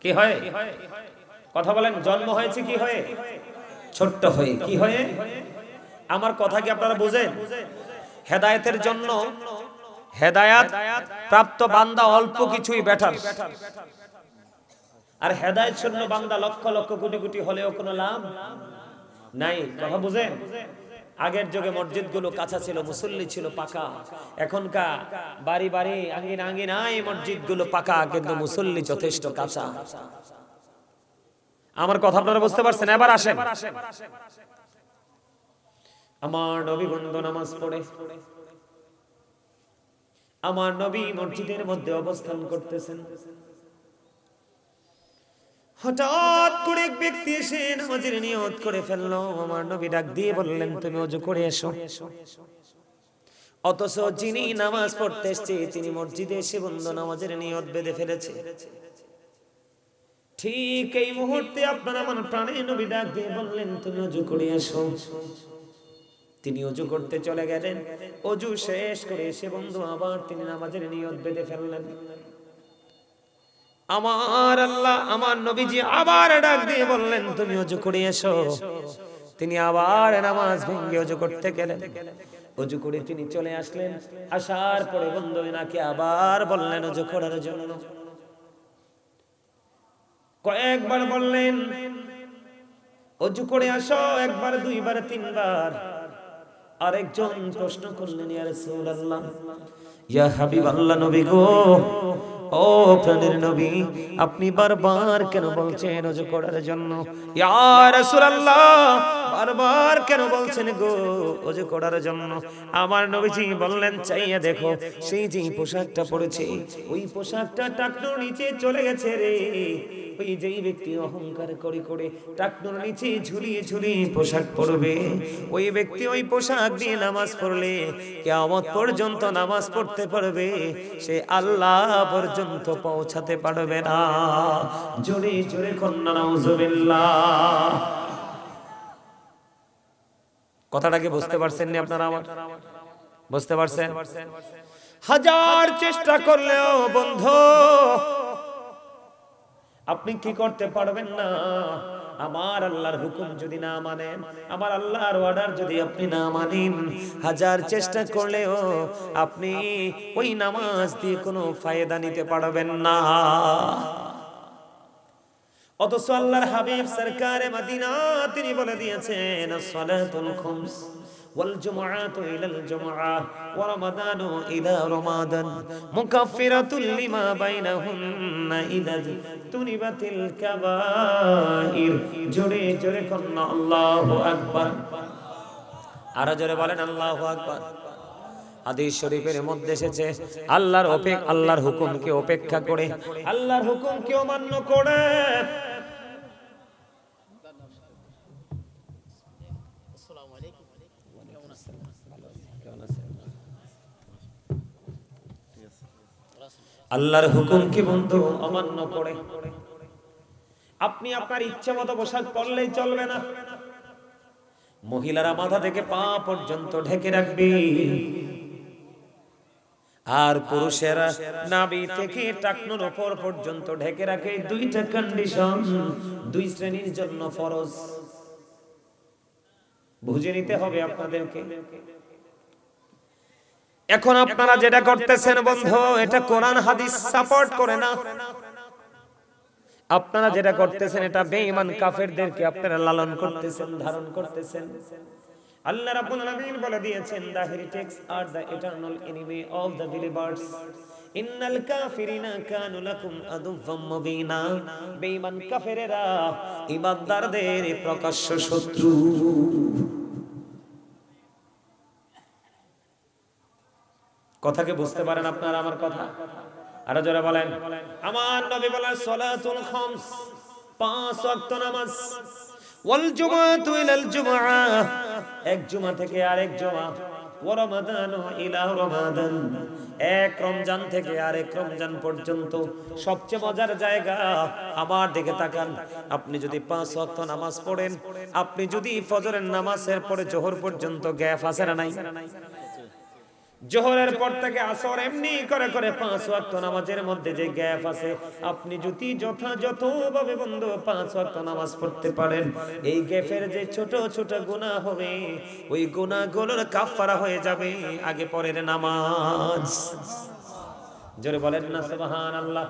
কি হয়? কথা বলেন, জন্ম হয়েছে কি হয়ে? ছোট্ট হয়ে। কি হয়ে? আমার কথা কি আপনারা বুঝেন? হেদায়েতের জন্য হেদায়াত প্রাপ্ত বান্দা অল্প কিছুই বেটার, আর হেদায়েত শূন্য বান্দা লক্ষ লক্ষ কোটি কোটি হলেও কোনো লাভ নাই। কথা বুঝেন? আগের যুগে মসজিদগুলো কাঁচা ছিল, মুসল্লি ছিল পাকা। এখনকার বাড়ি বাড়ি আঙ্গিনা আঙ্গিনায় মসজিদগুলো পাকা, কিন্তু মুসল্লি যথেষ্ট কাঁচা। আমার কথা আপনারা বুঝতে পারছেন? এবার আসেন, আমার নবী বন্ধু নামাজ পড়ে, আমার নবী মসজিদের মধ্যে অবস্থান করতেছেন। হঠাৎ করে এক ব্যক্তি এসে নামাজের নিয়ত করে ফেললো। আমার নবী ডাক দিয়ে বললেন, তুমি ওযু করে এসো। অথচ যিনি নামাজ পড়তে এসেছে তিনি মসজিদে এসে বন্ধু নামাজের নিয়ত বেঁধে ফেলেছে। ঠিক এই মুহূর্তে আপনার আমার প্রাণের নবী ডাক দিয়ে বললেন, তুমি ওযু করে এসো। তিনি ওযু করতে চলে গেলেন। ওযু শেষ করে এসে বন্ধু আবার তিনি নামাজের নিয়ত বেঁধে ফেললেন। আমার আল্লাহ আমার নবীজি আবার ডাক দিয়ে বললেন তুমি ওযু করে এসো। তিনি আবার নামাজ ভেঙে ওযু করতে গেলেন। ওযু করে তিনি চলে আসলেন। আসার পরে বন্ধু নাকি আবার বললেন ওযু করার জন্য। কয়েকবার বললেন ওযু করে আসো, একবার দুইবার তিনবার। আরেকজন প্রশ্ন করলেন ইয়া রাসূলুল্লাহ, ইয়া হাবিবাল্লাহ, নবী গো, ও প্রাণের নবী, আপনি বারবার কেন বলছেন ওযু করার জন্য? ইয়া রাসূলুল্লাহ, বারবার কেন বলছেন গো ওযু করার জন্য? আমার নবীজি বললেন চাইয়া দেখো, সেই যে পোশাকটা পরেছে ওই পোশাকটা টাকনোর নিচে চলে গেছে রে। ওই যেই ব্যক্তি অহংকার করে করে টাকনোর নিচে ঝুলিয়ে ঝুলিয়ে পোশাক পরবে, ওই ব্যক্তি ওই পোশাক দিয়ে নামাজ পড়লে কিয়ামত পর্যন্ত নামাজ পড়তে পারবে, সে আল্লাহ পর্যন্ত পৌঁছাতে পারবে না। জোরে জোরে কন্যা নাউজুবিল্লাহ। কথাটাকে বুঝতে পারছেন না আপনারা? আমার বুঝতে পারছেন? হাজার চেষ্টা করলেও বন্ধু আপনি কি করতে পারবেন না। আমার আল্লাহর হুকুম যদি না মানেন, আমার আল্লাহর অর্ডার যদি আপনি না মানেন, হাজার চেষ্টা করলেও আপনি ওই নামাজ দিয়ে কোনো ফায়দা নিতে পারবেন না। অথচ আল্লাহর হাবিব সরকারে মদিনা তিনি বলে দিয়েছেন সালাতুল খামস ওয়াল জুমআতু ইলাল জুমআ ওয়া রমাদানু ইলা রমাদান মুকাফফিরাতুল লিমা বাইনাহুন্না ইযা তুনিবাতিল কাবাইর। জোরে জোরে কন্না আল্লাহু আকবার। আর জোরে বলেন আল্লাহু আকবার। হাদিস শরীফের মধ্যে এসেছে আল্লাহর হুকুমকে উপেক্ষা করে, আল্লাহর হুকুমকে অমান্য করে আল্লাহর হুকুমকে বন্ধু অমান্য করে আপনি আপনার ইচ্ছা মতো পোশাক পরলেই চলবে না। মহিলারা মাথা থেকে পা পর্যন্ত ঢেকে রাখবে, আর পুরুষেরা নাভি থেকে টাকনুর উপর পর্যন্ত ঢেকে রাখে। দুইটা কন্ডিশন দুই শ্রেণীর জন্য ফরজ। বুঝে নিতে হবে আপনাদেরকে। এখন আপনারা যেটা করতেছেন বন্ধু, এটা কোরআন হাদিস সাপোর্ট করে না। আপনারা যেটা করতেছেন এটা বেঈমান কাফেরদেরকে আপনারা লালন করতেছেন, ধারণ করতেছেন। আল্লাহ রাব্বুল আলামিন বলে দিয়েছেন, the heretics are the eternal enemy of the believers. ইন্নাল কাফিরিনা কানু লাকুম আদুওয়াম মুবিনা। বেঈমান কাফেরেরা ঈমানদারদের প্রকাশ্য শত্রু। কথাকে বুঝতে পারেন আপনারা আমার কথা? আর যারা বলেন আমার নবী বলেন সালাতুল খামস, পাঁচ ওয়াক্ত নামাজ, ওয়াল জুমআতু ইলাল জুমআ, এক জুমা থেকে আরেক জুমা, ওয়া রমাদানু ইলা রমাদান, এক রমজান থেকে আরেক রমজান পর্যন্ত। সবচেয়ে মজার জায়গা, আমার দিকে তাকান। আপনি যদি পাঁচ ওয়াক্ত নামাজ পড়েন, আপনি যদি ফজরের নামাজের পরে যোহর পর্যন্ত গ্যাপ আছে না নাই? জোহরের পর থেকে আসর এমনি করে করে পাঁচ ওয়াক্ত নামাজের মধ্যে যে গ্যাপ আছে, আপনি যদি যথাযথভাবে বন্ধু পাঁচ ওয়াক্ত নামাজ পড়তে পারেন, এই গ্যাপের যে ছোট ছোট গুনাহ হবে, ওই গুনাহগুলোর কাফারা হয়ে যাবে আগে পরের নামাজ। জোরে বলেন না সুবহানাল্লাহ।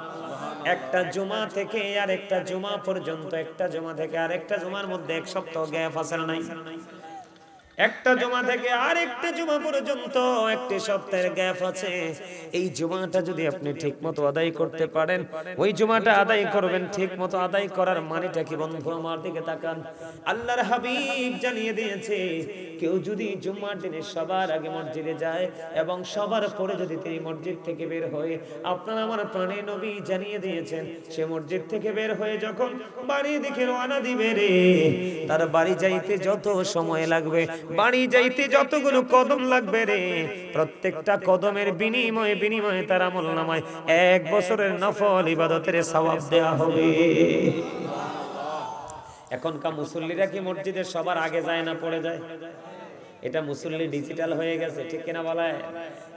একটা জুমা থেকে আরেকটা জুমা পর্যন্ত, একটা জুমা থেকে আরেকটা জুমার মধ্যে এক সপ্তাহ গ্যাপ আছে না নাই? একটা জুমা থেকে আরেকটা জুমা পর্যন্ত একটি সপ্তাহের গ্যাপ আছে। এই জুমাটা যদি আপনি ঠিকমতো আদায় করতে পারেন, ওই জুমাটা আদায় করবেন। ঠিকমতো আদায় করার মানেটা কি বন্ধু? আমার দিকে তাকান। আল্লাহর হাবিব জানিয়ে দিয়েছে, কেউ যদি জুমার দিনে সবার আগে মসজিদে যায় এবং সবার পরে যদি তিনি মসজিদ থেকে বের হয়ে, আপনার আমার প্রাণের নবী জানিয়ে দিয়েছেন, সে মসজিদ থেকে বের হয়ে যখন বাড়ির দিকে রওনা দিবে রে, তার বাড়ি যাইতে যত সময় লাগবে, বাড়ি যাইতে যতগুলো কদম লাগবে রে, প্রত্যেকটা কদমের বিনিময়ে তার আমলনামায় 1 বছরের নফল ইবাদতের সওয়াব দেয়া হবে। এখনকার মুসল্লিরা কি মসজিদে সবার আগে যায় না পড়ে যায়? এটা মুসল্লি ডিজিটাল হয়ে গেছে, ঠিক কিনা বলেন?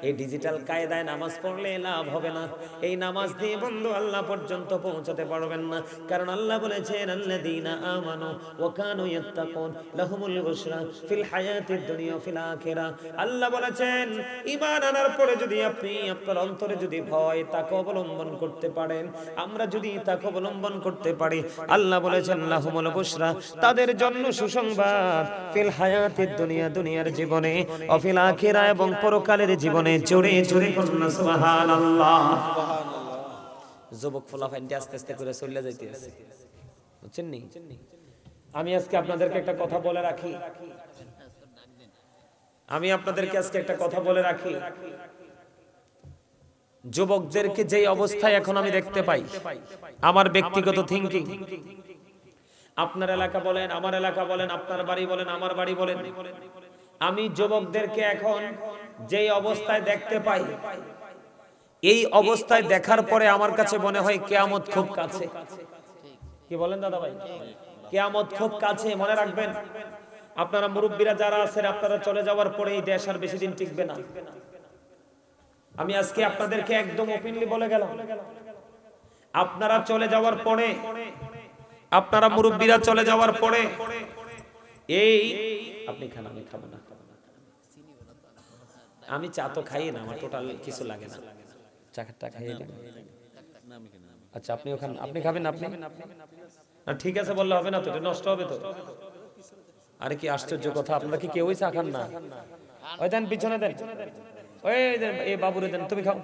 এই ডিজিটাল কায়দায় নামাজ পড়লে লাভ হবে না। এই নামাজ দিয়ে বন্ধু আল্লাহ পর্যন্ত পৌঁছাতে পারবেন না। কারণ আল্লাহ বলেছেন আল্লাযীনা আমানু ওয়া কানু ইয়াত্তাকুন লাহুমুল বুশরা ফিল হায়াতিদ দুনিয়া ফিল আখিরাহ। আল্লাহ বলেছেন ঈমান আনার পরে যদি আপনি আপনার অন্তরে যদি ভয় তাকে অবলম্বন করতে পারেন, আমরা যদি তাকে অবলম্বন করতে পারি, আল্লাহ বলেছেন লাহুমুল বুশরা, তাদের জন্য সুসংবাদ, ফিল হায়াতিদ দুনিয়া, দুনিয়ার জীবনে, ও ফিল আখিরাহ, এবং পরকালের জীবনে। জোরে জোরে বলুন সুবহানাল্লাহ। যুবক ফুলাফাইনটি আস্তে আস্তে করে চলে যাইতে আছে, বুঝছেন নি? আমি আজকে আপনাদেরকে একটা কথা বলে রাখি, যুবকদেরকে যেই অবস্থায় এখন আমি দেখতে পাই, আমার ব্যক্তিগত থিংকিং, আপনার এলাকা বলেন, আমার এলাকা বলেন, আপনার বাড়ি বলেন, আমার বাড়ি বলেন, আমি যুবকদেরকে এখন যেই অবস্থায় দেখতে পাই, এই অবস্থায় দেখার পরে আমার কাছে মনে হয় কিয়ামত খুব কাছে। কি বলেন দাদা ভাই? কিয়ামত খুব কাছে। মনে রাখবেন, আপনারা মুরব্বীরা যারা আছেন, আপনারা চলে যাওয়ার পরে এই দেশ আর বেশি দিন টিকবে না। আমি আজকে আপনাদেরকে একদম ওপেনলি বলে গেলাম, আপনারা চলে যাওয়ার পরে, আপনারা মুরব্বীরা চলে যাওয়ার পরে, এই আপনি খান, আমি খাবো না, আমি চা তো খাই না, আমার টোটাল কিছু লাগে না, চাটা খাইয়ে দেন। আচ্ছা আপনি ওখানে, আপনি খাবেন? আপনি ঠিক আছে বললে হবে না তো, এটা নষ্ট হবে তো। আরে কি আশ্চর্য কথা, আপনারা কি কেউই চা খান না? ওই দেন, পিছনে দেন, ওই দেন, এই বাবুরে দেন, তুমি খাও।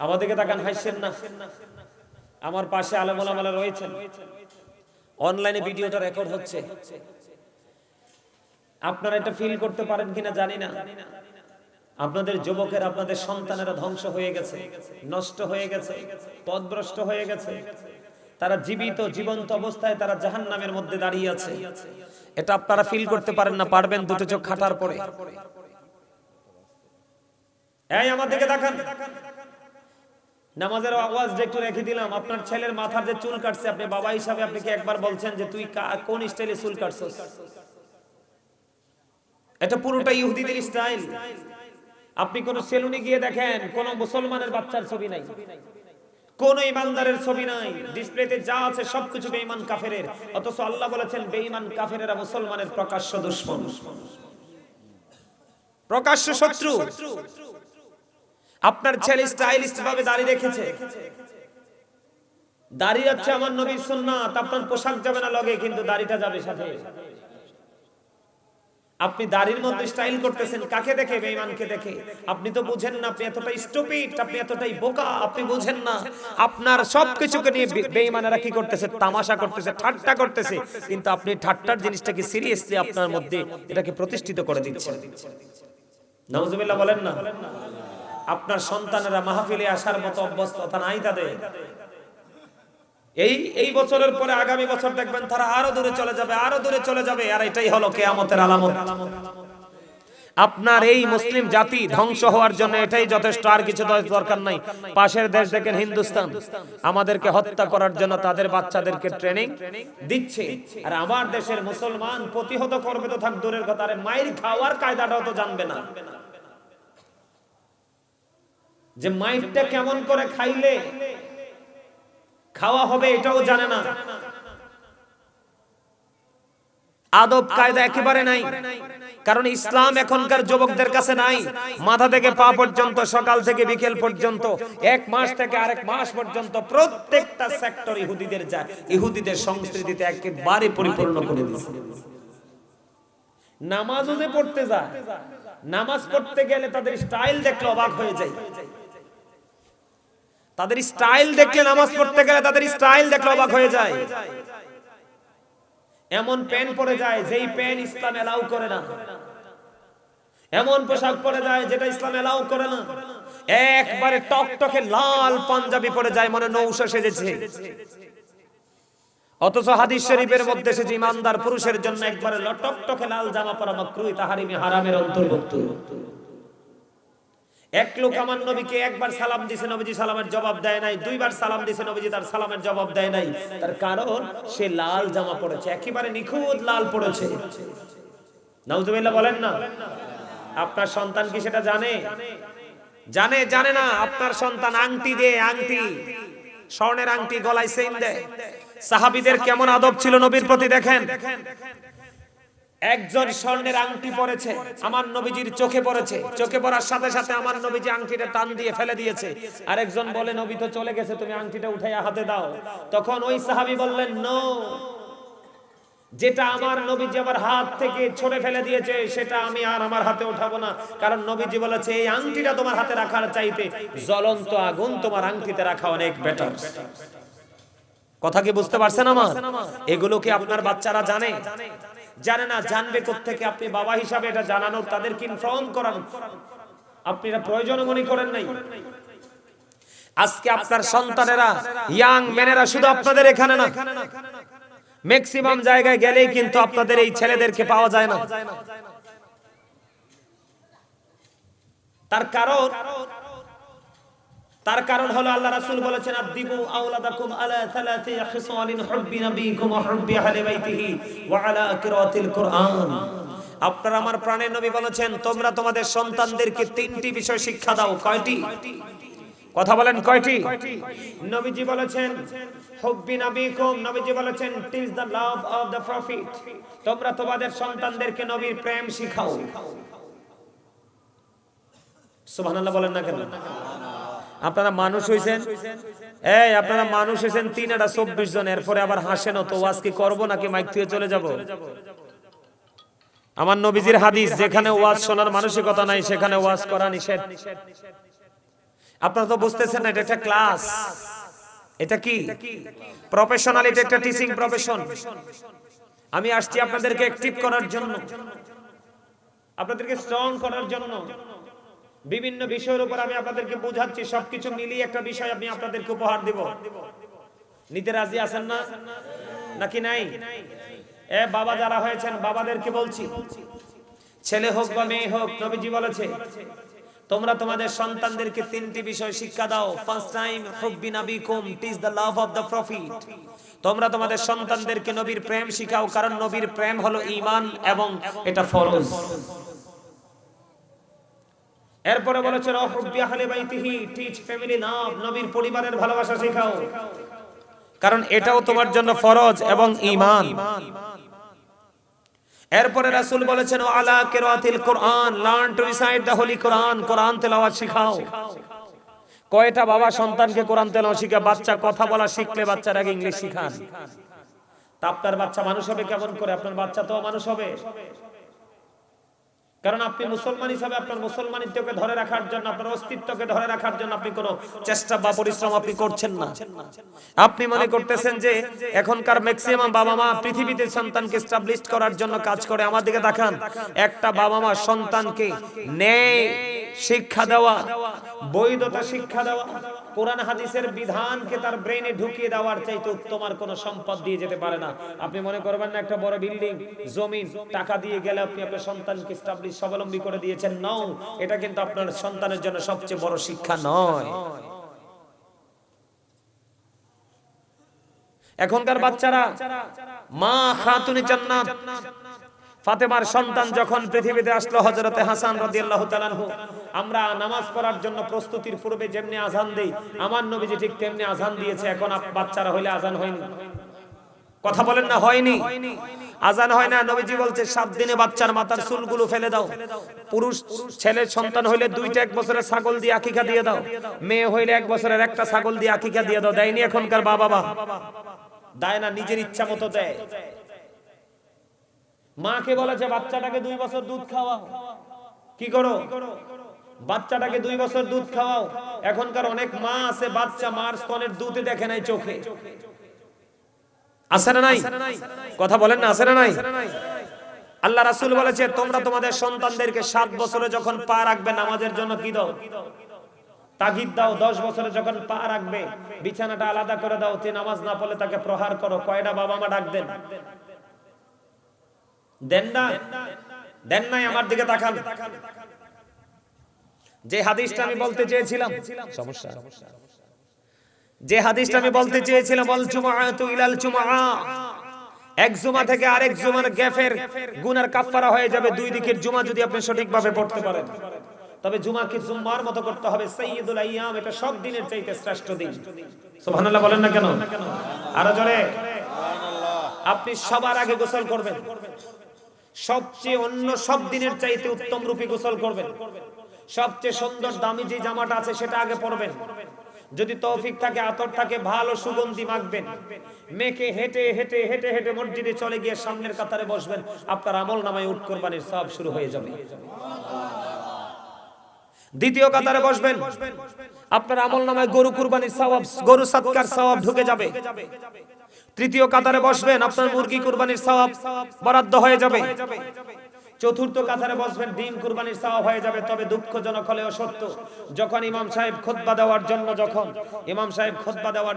আমাদেরকে তাকান, হাসছেন না? আমার পাশে আলেম ওলামারা রয়েছেন, অনলাইনে ভিডিওটা রেকর্ড হচ্ছে, আপনারা এটা ফিল করতে পারেন কিনা জানি না। আপনাদের যুবকের, আপনাদের সন্তানেরা ধ্বংস হয়ে গেছে, নষ্ট হয়ে গেছে, পথভ্রষ্ট হয়ে গেছে, তারা জীবিত, জীবন্ত অবস্থায় তারা জাহান্নামের মধ্যে দাঁড়িয়ে আছে। এটা আপনারা ফিল করতে পারেন না, পারবেন দুটো চোখ খাটার পরে। এই আমার দিকে তাকান, নামাজের আওয়াজ একটু রেখে দিলাম। আপনার ছেলের মাথার যে চুল কাটছে, আপনি বাবা হিসাবে আপনি কি একবার বলছেন যে তুই কোন স্টাইলে চুল কাটছস? এটা পুরোটা ইহুদিদের স্টাইল। আপনি কোন সেলুনে গিয়ে দেখেন, কোন মুসলমানের বাচ্চার ছবি নাই, কোন ইমানদারের ছবি নাই, ডিসপ্লেতে যা আছে সবকিছু বেঈমান কাফেরের। অথচ আল্লাহ বলেছেন বেঈমান কাফেরেরা মুসলমানের প্রকাশ্য দুশমন, প্রকাশ্য শত্রু। আপনার ছেলে স্টাইলিস্ট ভাবে দাড়ি রেখেছে, দাড়ি হচ্ছে আমার নবীর সুন্নাত, আপনার পোশাক যাবে না লগে, কিন্তু দাড়িটা যাবে সাথে। আপনি দাড়ির মধ্যে স্টাইল করতেছেন কাকে দেখে? বেঈমানকে দেখে। আপনি তো বুঝেন না, আপনি এতটাই স্টুপিড, আপনি এতটাই বোকা, আপনি বুঝেন না আপনার সবকিছুকে নিয়ে বেঈমানেরা কি করতেছে? তামাশা করতেছে, ঠাট্টা করতেছে, কিন্তু আপনি ঠাট্টার জিনিসটাকে সিরিয়াসলি আপনার মধ্যে এটাকে প্রতিষ্ঠিত করে দিচ্ছেন। নাউজুবিল্লাহ বলেন না? আপনার সন্তানেরা মাহফিলে আসার মতো অবস্থা নাই তাদের। এই বছরের পরে আগামী বছর দেখবেন তারা আরো দূরে চলে যাবে, আরো দূরে চলে যাবে, আর এটাই হলো কিয়ামতের আলামত। আপনার এই মুসলিম জাতি ধ্বংস হওয়ার জন্য এটাই যথেষ্ট, আর কিছু দরকার নাই। পাশের দেশ দেখেন হিন্দুস্তান, আমাদেরকে হত্যা করার জন্য তাদের বাচ্চাদেরকে ট্রেনিং দিচ্ছে, আর আমার দেশের মুসলমান প্রতিহত করবে তো থাক দূরের কথা, আরে মাইর খাওয়ার কায়দাটাও তো জানবে না, যে মাইরটা কেমন করে খাইলে খাওয়া হবে এটাও জানে না। আদব কায়দা একেবারে নাই, কারণ ইসলাম এখনকার যুবকদের কাছে নাই। মাথা থেকে পা পর্যন্ত, সকাল থেকে বিকেল পর্যন্ত, এক মাস থেকে আরেক মাস পর্যন্ত প্রত্যেকটা সেক্টর ইহুদিদের যায়, ইহুদিদের সংস্কৃতিতে একেবারে পরিপূর্ণ করে দিয়েছে। নামাজও যে পড়তে যায়, নামাজ পড়তে গেলে তাদের স্টাইল দেখলে অবাক হয়ে যায়। তাদের স্টাইল দেখলে, নামাজ পড়তে গেলে তাদের স্টাইল দেখলে অবাক হয়ে যায়। এমন প্যান্ট পরে যায় যেই প্যান্ট ইসলাম এলাও করে না, এমন পোশাক পরে যায় যেটা ইসলাম এলাও করে না, একবারে টকটকে লাল পাঞ্জাবি পরে যায়, মনে নৌশা সেজেছে। অথচ হাদিস শরীফের মধ্যে এসেছে ইমানদার পুরুষের জন্য একবারে টকটকে লাল জামা পরা মাকরুহ, তাহরিমে হারামের অন্তর্ভুক্ত। এক লোক আমার নবীকে একবার সালাম দিয়েছে, নবীজি সালামের জবাব দেয় নাই। দুইবার সালাম দিয়েছে, নবীজি তার সালামের জবাব দেয় নাই। তার কারণ সে লাল জামা পড়েছে, একেবারে নিখুঁত লাল পড়েছে। নাউজুবিল্লাহ বলেন না। আপনার সন্তান কি সেটা জানে? জানে না? আপনার সন্তান আংটি দিয়ে, আংটি, স্বর্ণের আংটি, গলায় চেইন দেয়। সাহাবীদের কেমন আদব ছিল নবীর প্রতি দেখেন। একজন স্বর্ণের আংটি পরেছে, আমার নবীজির চোখে পড়েছে, চোখে পড়ার সাথে সাথে আমার নবীজি আংটিটা টান দিয়ে ফেলে দিয়েছে। আরেকজন বলে, নবী তো চলে গেছে, তুমি আংটিটা উঠাইয়া হাতে দাও। তখন ওই সাহাবী বললেন, নো, যেটা আমার নবীজি আমার হাত থেকে ছড়ে ফেলে দিয়েছে সেটা আমি আর আমার হাতে উঠাবো না। কারণ নবীজি বলেছে, এই আংটিটা তোমার হাতে রাখার চাইতে জ্বলন্ত আগুন তোমার আংটিতে রাখা অনেক বেটার। কথা কি বুঝতে পারছেন আমার? এগুলো কি আপনার বাচ্চারা জানে? জানে না। জানবে কোত্থেকে? আপনি বাবা হিসাবে এটা জানানোর, তাদেরকে ইনফর্ম করার আপনি এটা প্রয়োজন মনে করেন নাই। আজকে আপনার সন্তানেরা, ইয়াং মেনেরা, শুধু আপনাদের এখানে না, ম্যাক্সিমাম জায়গায় গেলেই কিন্তু আপনাদের এই ছেলেদেরকে পাওয়া যায় না। তার কারণ হলো আল্লাহ রাসূল বলেছেন, আদিবু আওলাদাকুম আলা সালাতি খিসালিন হুব্বি নবিকুম ওয়া হুব্বি আহলি বাইতিহি ওয়া আলা কিরাতিল কুরআন। আপনারা আমার প্রাণের নবী বলেছেন, তোমরা তোমাদের সন্তানদেরকে তিনটি বিষয় শিক্ষা দাও। কয়টি? কথা বলেন, কয়টি? নবীজি বলেছেন হুব্বি নবিকুম, নবীজি বলেছেন teach the love of the prophet. তোমরা তোমাদের সন্তানদেরকে নবীর প্রেম শিখাও। সুবহানাল্লাহ বলেন না কেন? আপনারা মানুষ হইছেন, আপনারা মানুষ হইছেন 324 জন, এরপরে আবার হাসেন। তো ওয়াজ কি করব নাকি মাইক থেকে চলে যাব? আমার নবীজির হাদিস, যেখানে ওয়াজ শোনার মানসিকতা নাই সেখানে ওয়াজ করা নিষেধ। আপনারা তো বুঝতেছেন না, এটা একটা ক্লাস। এটা কি প্রফেশনাল? এটা একটা টিচিং প্রফেশন। আমি আসছি আপনাদেরকে অ্যাক্টিভ করার জন্য, আপনাদেরকে স্ট্রং করার জন্য। বিভিন্ন বিষয়ের উপর আমি আপনাদেরকে বোঝাচ্ছি, সবকিছু মিলিয়ে একটা বিষয় আমি আপনাদেরকে উপহার দেব। নিতে রাজি আছেন না নাকি নাই? বাবা যারা হয়েছেন, বাবাদেরকে বলছি, ছেলে হোক বা মেয়ে হোক, নবীজি বলেছে তোমরা তোমাদের সন্তানদেরকে তিনটি বিষয় শিক্ষা দাও। ফার্স্ট টাইম হুব্বি নবিকুম, teach the love of the prophet. তোমরা তোমাদের সন্তানদেরকে নবীর প্রেম শিখাও, কারণ নবীর প্রেম হলো ঈমান এবং এটা ফরজ। এরপরে বলেছেন হুব্বি আহলি বাইতিহি, টিচ ফ্যামিলি লাভ, নবীর পরিবারের ভালোবাসা শেখাও, কারণ এটাও তোমার জন্য ফরজ এবং ঈমান। এরপরে রাসূল বলেছেন আলা কিরাতিল Quran, learn to recite the holy Quran, Quran তেলাওয়াত শিখাও। কয়টা বাবা সন্তানকে কোরআন তেলাওয়াত শিখায়? বাচ্চা কথা বলা শিখলে বাচ্চার আগে ইংলিশ শিখান। তা আপনার বাচ্চা মানুষ হবে কেমন করে? আপনার বাচ্চা তো মানুষ হবে, কারণ আপনি মুসলমান হিসাবে আপনার মুসলমানিত্বকে ধরে রাখার জন্য, আপনার অস্তিত্বকে ধরে রাখার জন্য আপনি কোনো চেষ্টা বা পরিশ্রম আপনি করছেন না। আপনি মনে করতেছেন যে এখনকার ম্যাক্সিমাম বাবা মা পৃথিবীতে সন্তানকে এস্টাবলিশ করার জন্য কাজ করে। আমার দিকে তাকান, একটা বাবা মা সন্তানকে ন্যায় শিক্ষা দেওয়া, বৈধতা শিক্ষা দেওয়া, কোরআন হাদিসের বিধানকে তার ব্রেইনে ঢুকিয়ে দেওয়ার চাইতে উত্তম আর কোনো সম্পদ দিয়ে যেতে পারে না। আপনি মনে করবেন না একটা বড় বিল্ডিং, জমিন, টাকা দিয়ে গেলে আপনি আপনার সন্তানকে এস্টাবলিশ, স্বাবলম্বী করে দিয়েছেন। নাও, এটা কিন্তু আপনার সন্তানের জন্য সবচেয়ে বড় শিক্ষা নয়। এখনকার বাচ্চারা, মা খাতুনে জান্নাত ফাতেমার সন্তান যখন পৃথিবীতে আসলো, হযরতে হাসান রাদিয়াল্লাহু তাআলা আনহু, আমরা নামাজ পড়ার জন্য প্রস্তুতির পূর্বে যেমনি আযান দেই, আমার নবীজি ঠিক তেমনি আযান দিয়েছে। এখন বাচ্চারা হইলে আযান হয়নি। কথা বলেন না, হয়নি? আযান হয় না। নবীজি বলছে 7 দিনে বাচ্চার মাথার চুলগুলো ফেলে দাও। পুরুষ ছেলে সন্তান হইলে 2টা 1 বছরের ছাগল দিয়ে আকিকা দিয়ে দাও। মেয়ে হইলে 1 বছরের একটা ছাগল দিয়ে আকিকা দিয়ে দাও। দেয়নি এখনকার বাবা? দেয় না, নিজের ইচ্ছা মতো দেয়। মাকে বলেছে বাচ্চাটাকে 2 বছর দুধ খাওয়াও। কি করো? বাচ্চাটাকে 2 বছর দুধ খাওয়াও। এখনকার অনেক মা আছে, বাচ্চা মার স্তনের দুধে দেখে নাই চোখে। আছে না নাই? কথা বলেন না, আছে না নাই? আল্লাহ রাসূল বলেছে তোমরা তোমাদের সন্তানদেরকে 7 বছরে যখন পা রাখবে নামাজের জন্য কি দাও? তাগিদ দাও। 10 বছরে যখন পা রাখবে বিছানাটা আলাদা করে দাও, যে নামাজ না পড়লে তাকে প্রহার করো। কয়টা বাবা মা ডাক দেন? দেন না? দেন নাই? আমার দিকে তাকান। যে হাদিসটা আমি বলতে চেয়েছিলাম, সমস্যা, যে হাদিসটা আমি বলতে চেয়েছিলাম, আল জুমআতু ইলাল জুমআ, এক জুমা থেকে আরেক জুমার গ্যাপের গুনার কাফফারা হয়ে যাবে দুই দিকের জুমা যদি আপনি সঠিকভাবে পড়তে পারেন। তবে জুমাকে জুম্মার মতো করতে হবে, সাইয়্যিদুল আইয়াম, এটা সব দিনের চাইতে শ্রেষ্ঠ দিন। সুবহানাল্লাহ বলেন না কেন? আরো জোরে। আপনি সবার আগে গোসল করবেন, সবচেয়ে অন্য সব দিনের চাইতে উত্তম রূপে গোসল করবেন, সবচেয়ে সুন্দর দামি যে জামাটা আছে সেটা আগে পরবেন, যদি তৌফিক থাকে আতর থাকে ভালো সুগন্ধি মাখবেন, মেখে হেঁটে হেঁটে হেঁটে হেঁটে মসজিদে চলে গিয়ে সামনের কাতারে বসবেন, আপনার আমল নামায় উট কুরবানির সওয়াব শুরু হয়ে যাবে। দ্বিতীয় কাতারে বসবেন, আপনার আমল নামায় গরু কুরবানির সওয়াব, গরু সাদকার সওয়াব ঢুকে যাবে। তৃতীয় কাতারে বসবেন, আপনার মুরগি কুরবানির সওয়াব বরাদ্দ হয়ে যাবে। চতুর্থ কাতারে বসবেন, ডিম কুরবানির সওয়াব হয়ে যাবে। তবে দুঃখজনক হলেও সত্য, যখন ইমাম সাহেব খুতবা দেওয়ার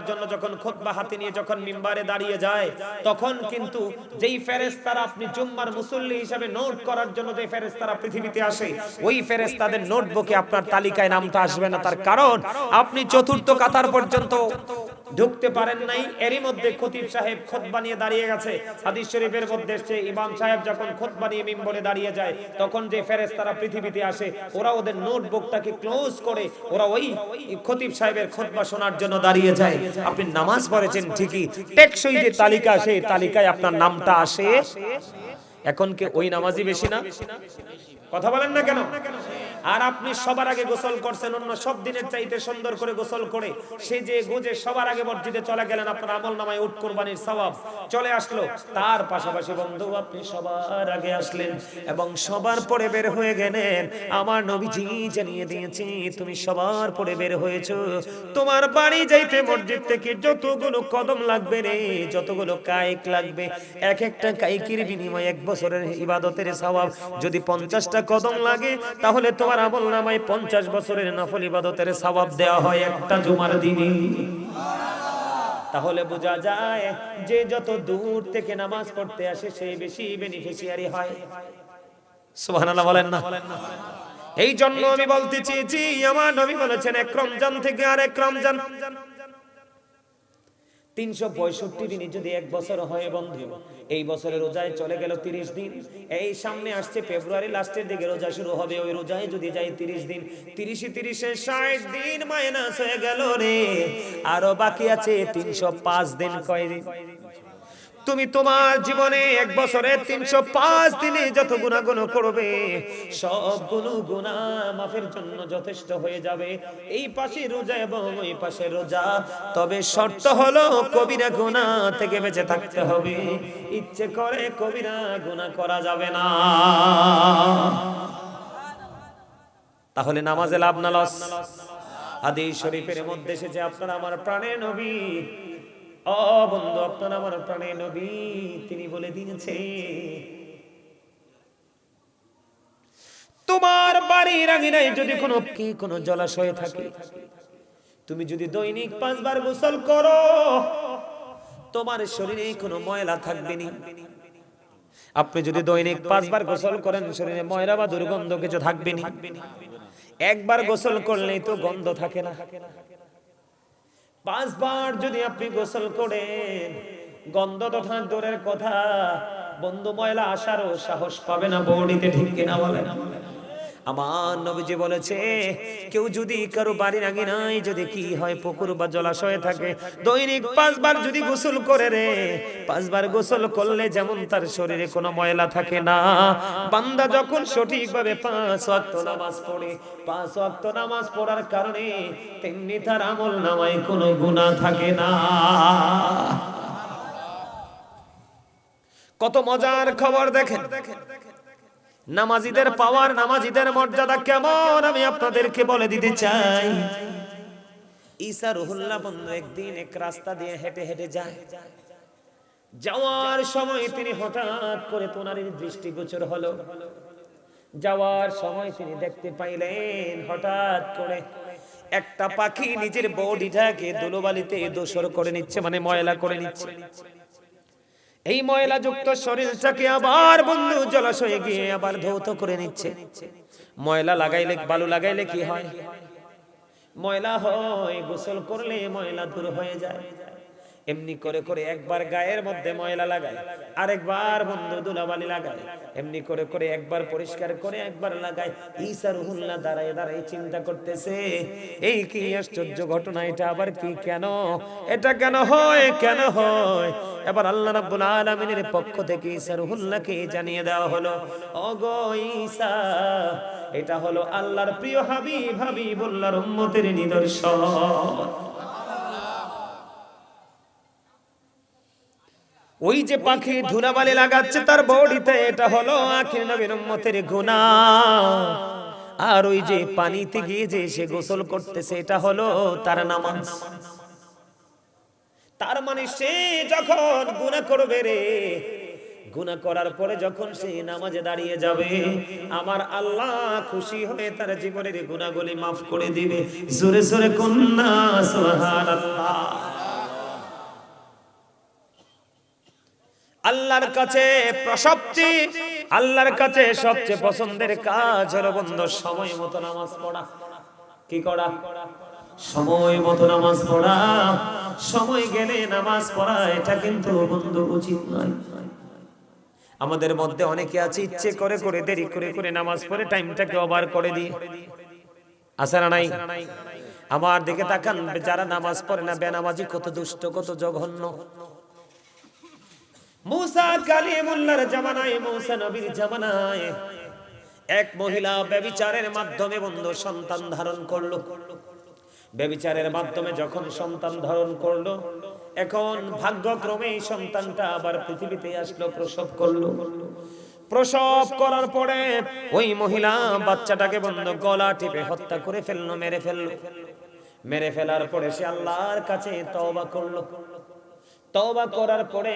জন্য যখন খুতবা হাতে নিয়ে যখন মিম্বারে দাঁড়িয়ে যায়, তখন কিন্তু যেই ফেরেশতারা আপনি জুম্মার মুসল্লি হিসেবে নোট করার জন্য যে ফেরেশতারা পৃথিবীতে আসে, ওই ফেরেশতাদের নোটবুকে আপনার তালিকায় নামটা আসবে না। তার কারণ আপনি চতুর্থ কাতার পর্যন্ত ঢুকতে পারেন নাই, এরই মধ্যে খতিব সাহেব খুতবা নিয়ে দাঁড়িয়ে গেছে। হাদিস শরীফের মধ্যে এসেছে, ইমাম সাহেব যখন খুতবা নিয়ে মিম্বরে দাঁড়িয়ে যায়, তখন যে ফেরেশতারা পৃথিবীতে আসে, ওরা ওদের নোটবুকটাকে ক্লোজ করে ওরা ওই খতিব সাহেবের খুতবা শোনার জন্য দাঁড়িয়ে যায়। আপনি নামাজ পড়েছেন ঠিকই, টেকসই যে তালিকা আসে, তালিকায় আপনার নামটা আসে। এখন কি ওই নামাজি বেশি না? কথা বলেন না কেন? আর আপনি সবার আগে গোসল করছেন, অন্য সব দিনের চাইতে সুন্দর করে গোসল করে সেজে গোজে সবার আগে মসজিদে চলে গেলেন, আপনার আমল নামায় উট কুরবানির সওয়াব চলে আসলো। তার পাশাপাশি বন্ধু আপনি সবার আগে আসলেন এবং সবার পরে বের হয়ে গেলেন। আমার নবীজি জানিয়ে দিয়েছে, তুমি সবার পরে বের হয়েছো, তোমার বাড়ি যাইতে মসজিদ থেকে যতগুলো কদম লাগবে রে, যতগুলো কায়িক লাগবে, এক একটা কায়িকের বিনিময়ে 1 বছরের ইবাদতের সওয়াব। যদি 50টা কদম লাগে, তাহলে তোমার আমল নামায় 50 বছরের নফল ইবাদতের সওয়াব দেওয়া হয় একটা জুমার দিনে। তাহলে বোঝা যায় যে যত দূর থেকে নামাজ পড়তে আসে সেই বেশি বেনিফিশিয়ারি হয়। সুবহানাল্লাহ বলেন না? এই জন্য আমি বলতে চেয়েছি, আমার নবী বলেছেন এক রমজান থেকে আরেক রমজান 365 দিনে যদি 1 বছর হয় বন্ধু, এই বছরের রোজায় চলে গেল 30 দিন। এই সামনে আসছে ফেব্রুয়ারি লাস্টের দিকে রোজা শুরু হবে, ওই রোজায় যদি যাই 30 দিন, 30 60 দিন মাইনাস হয়ে গেল রে, আরো বাকি আছে 305 দিন। কয় দিন? তুমি তোমার জীবনে 1 বছরে 305 দিনে যত গুনাহগুলো করবে, সবগুলো গুনাহ মাফের জন্য যথেষ্ট হয়ে যাবে। এই পাশে রোজা এবং ওই পাশে রোজা, তবে শর্ত হলো কবিরা গুনাহ থেকে বেঁচে থাকতে হবে। ইচ্ছে করে কবিরা গুনাহ করা যাবে না। তাহলে নামাজে লাভ না লস? হাদিস শরীফের মধ্যে এসেছে, আপনারা আমার প্রাণের নবী, ও বন্ধু আপনার আমার প্রাণের নবী, তিনি বলে দিয়েছে, তোমার বাড়ির আঙিনায় যদি কোনো জলাশয় থাকে, তুমি যদি দৈনিক 5 বার গোসল করো, তোমার শরীরে কোনো ময়লা থাকবে না। আপনি যদি দৈনিক 5 বার গোসল করেন, শরীরে ময়লা বা দুর্গন্ধ কিছু থাকবে না। একবার গোসল করলেই তো গন্ধ থাকে না। 5 বার যদি আপনি গোসল করেন, গন্ধ তো থাক দূরের কথা, বন্ধু ময়লা আসারও সাহস পাবে না বডিতে। ঠিক কিনা বলেন? আমার নবীজি বলেছে, কেউ যদি কারো বাড়ির আঙিনায় যদি কি হয় পুকুর বা জলাশয় থাকে, দৈনিক 5 বার যদি গোসল করে রে, 5 বার গোসল করলে যেমন তার শরীরে কোনো ময়লা থাকে না, বান্দা যখন সঠিকভাবে 5 ওয়াক্ত নামাজ পড়ে, 5 ওয়াক্ত নামাজ পড়ার কারণে তেমনি তার আমল নামায় কোনো গুনাহ থাকে না। কত মজার খবর দেখেন, নামাজীদের পাওয়ার, নামাজীদের মর্যাদা কেমন আমি আপনাদেরকে বলে দিতে চাই। ঈসা রুহুল্লাহ বন্ধু একদিন এক রাস্তা দিয়ে হেঁটে হেঁটে যায়, যাওয়ার সময় তিনি হঠাৎ করে তোনারির দৃষ্টিগোচর হলো। যাওয়ার সময় তিনি দেখতে পাইলেন হঠাৎ করে একটা পাখি নিজের বডিটাকে ধুলোবালিতে দোসর করে নিচ্ছে, মানে ময়লা করে নিচ্ছে। এই ময়লাযুক্ত শরীরটাকে আবার বন্ধু জলাশয়ে গিয়ে আবার ধৌত করে নিচ্ছে। ময়লা লাগাইলে, বালু লাগাইলে কি হয়? ময়লা হয়। গোসল করলে ময়লা দূর হয়ে যায়। এমনি করে করে একবার গায়ের মধ্যে ময়লা লাগায়, আরেকবার বন্ধু ধুলাবালি লাগায়। এমনি করে করে একবার পরিষ্কার করে একবার লাগায়। ঈসা রুহুল্লাহ দাঁড়ায় দাঁড়ায় চিন্তা করতেছে, এই কি আশ্চর্য ঘটনা, এটা আবার কি, কেন এটা কেন হয়, কেন হয়? এবার আল্লাহ রাব্বুল আলামিনের পক্ষ থেকে ঈসা রুহুল্লাহকে জানিয়ে দেওয়া হলো, ওগো ঈসা, এটা হলো আল্লাহর প্রিয় হাবিব, হাবিবুল্লাহর উম্মতের নিদর্শন। ওই যে পাখি ধুলাবালি লাগাচ্ছে তার বডিতে, এটা হলো আখির নবীর উম্মতের গুনাহ। আর ওই যে পানিতে গিয়ে যে সে গোসল করতেছে, এটা হলো তার নামাজ। তার মানে সে যখন গুনাহ করবে রে, গুনাহ করার পরে যখন সে নামাজে দাঁড়িয়ে যাবে, আমার আল্লাহ খুশি হয়ে তার জীবনের গুনাহগুলি মাফ করে দিবে। জোরে জোরে কন্যা সুবহানাল্লাহ। আল্লাহর কাছে আল্লাহর কাছে সবচেয়ে পছন্দের কাজ হলো বন্ধু সময় মতো নামাজ পড়া। কি করা? সময় মতো নামাজ পড়া। সময় গেলে নামাজ পড়া, এটা কিন্তু বন্ধু উচিত নয়। আমাদের মধ্যে অনেকে আছে ইচ্ছে করে করে দেরি করে করে নামাজ পড়ে টাইমটাকে ওভার করে দিয়ে। আছে না নাই? আমার দিকে তাকান, যারা নামাজ পড়ে না, বেনামাজি কত দুষ্ট, কত জঘন্য। মুসা কালিমুল্লাহর জামানায়, মুসা নবীর জামানায় এক মহিলা ব্যভিচারের মাধ্যমে বন্ধু সন্তান ধারণ করলো। ব্যভিচারের মাধ্যমে যখন সন্তান ধারণ করলো, এখন ভাগ্যক্রমে এই সন্তানটা আবার পৃথিবীতে আসলো, প্রসব করলো। প্রসব করার পরে ওই মহিলা বাচ্চাটাকে বন্ধু গলা টিপে হত্যা করে ফেললো, মেরে ফেললো। মেরে ফেলার পরে সে আল্লাহর কাছে তওবা করলো। তওবা করার পরে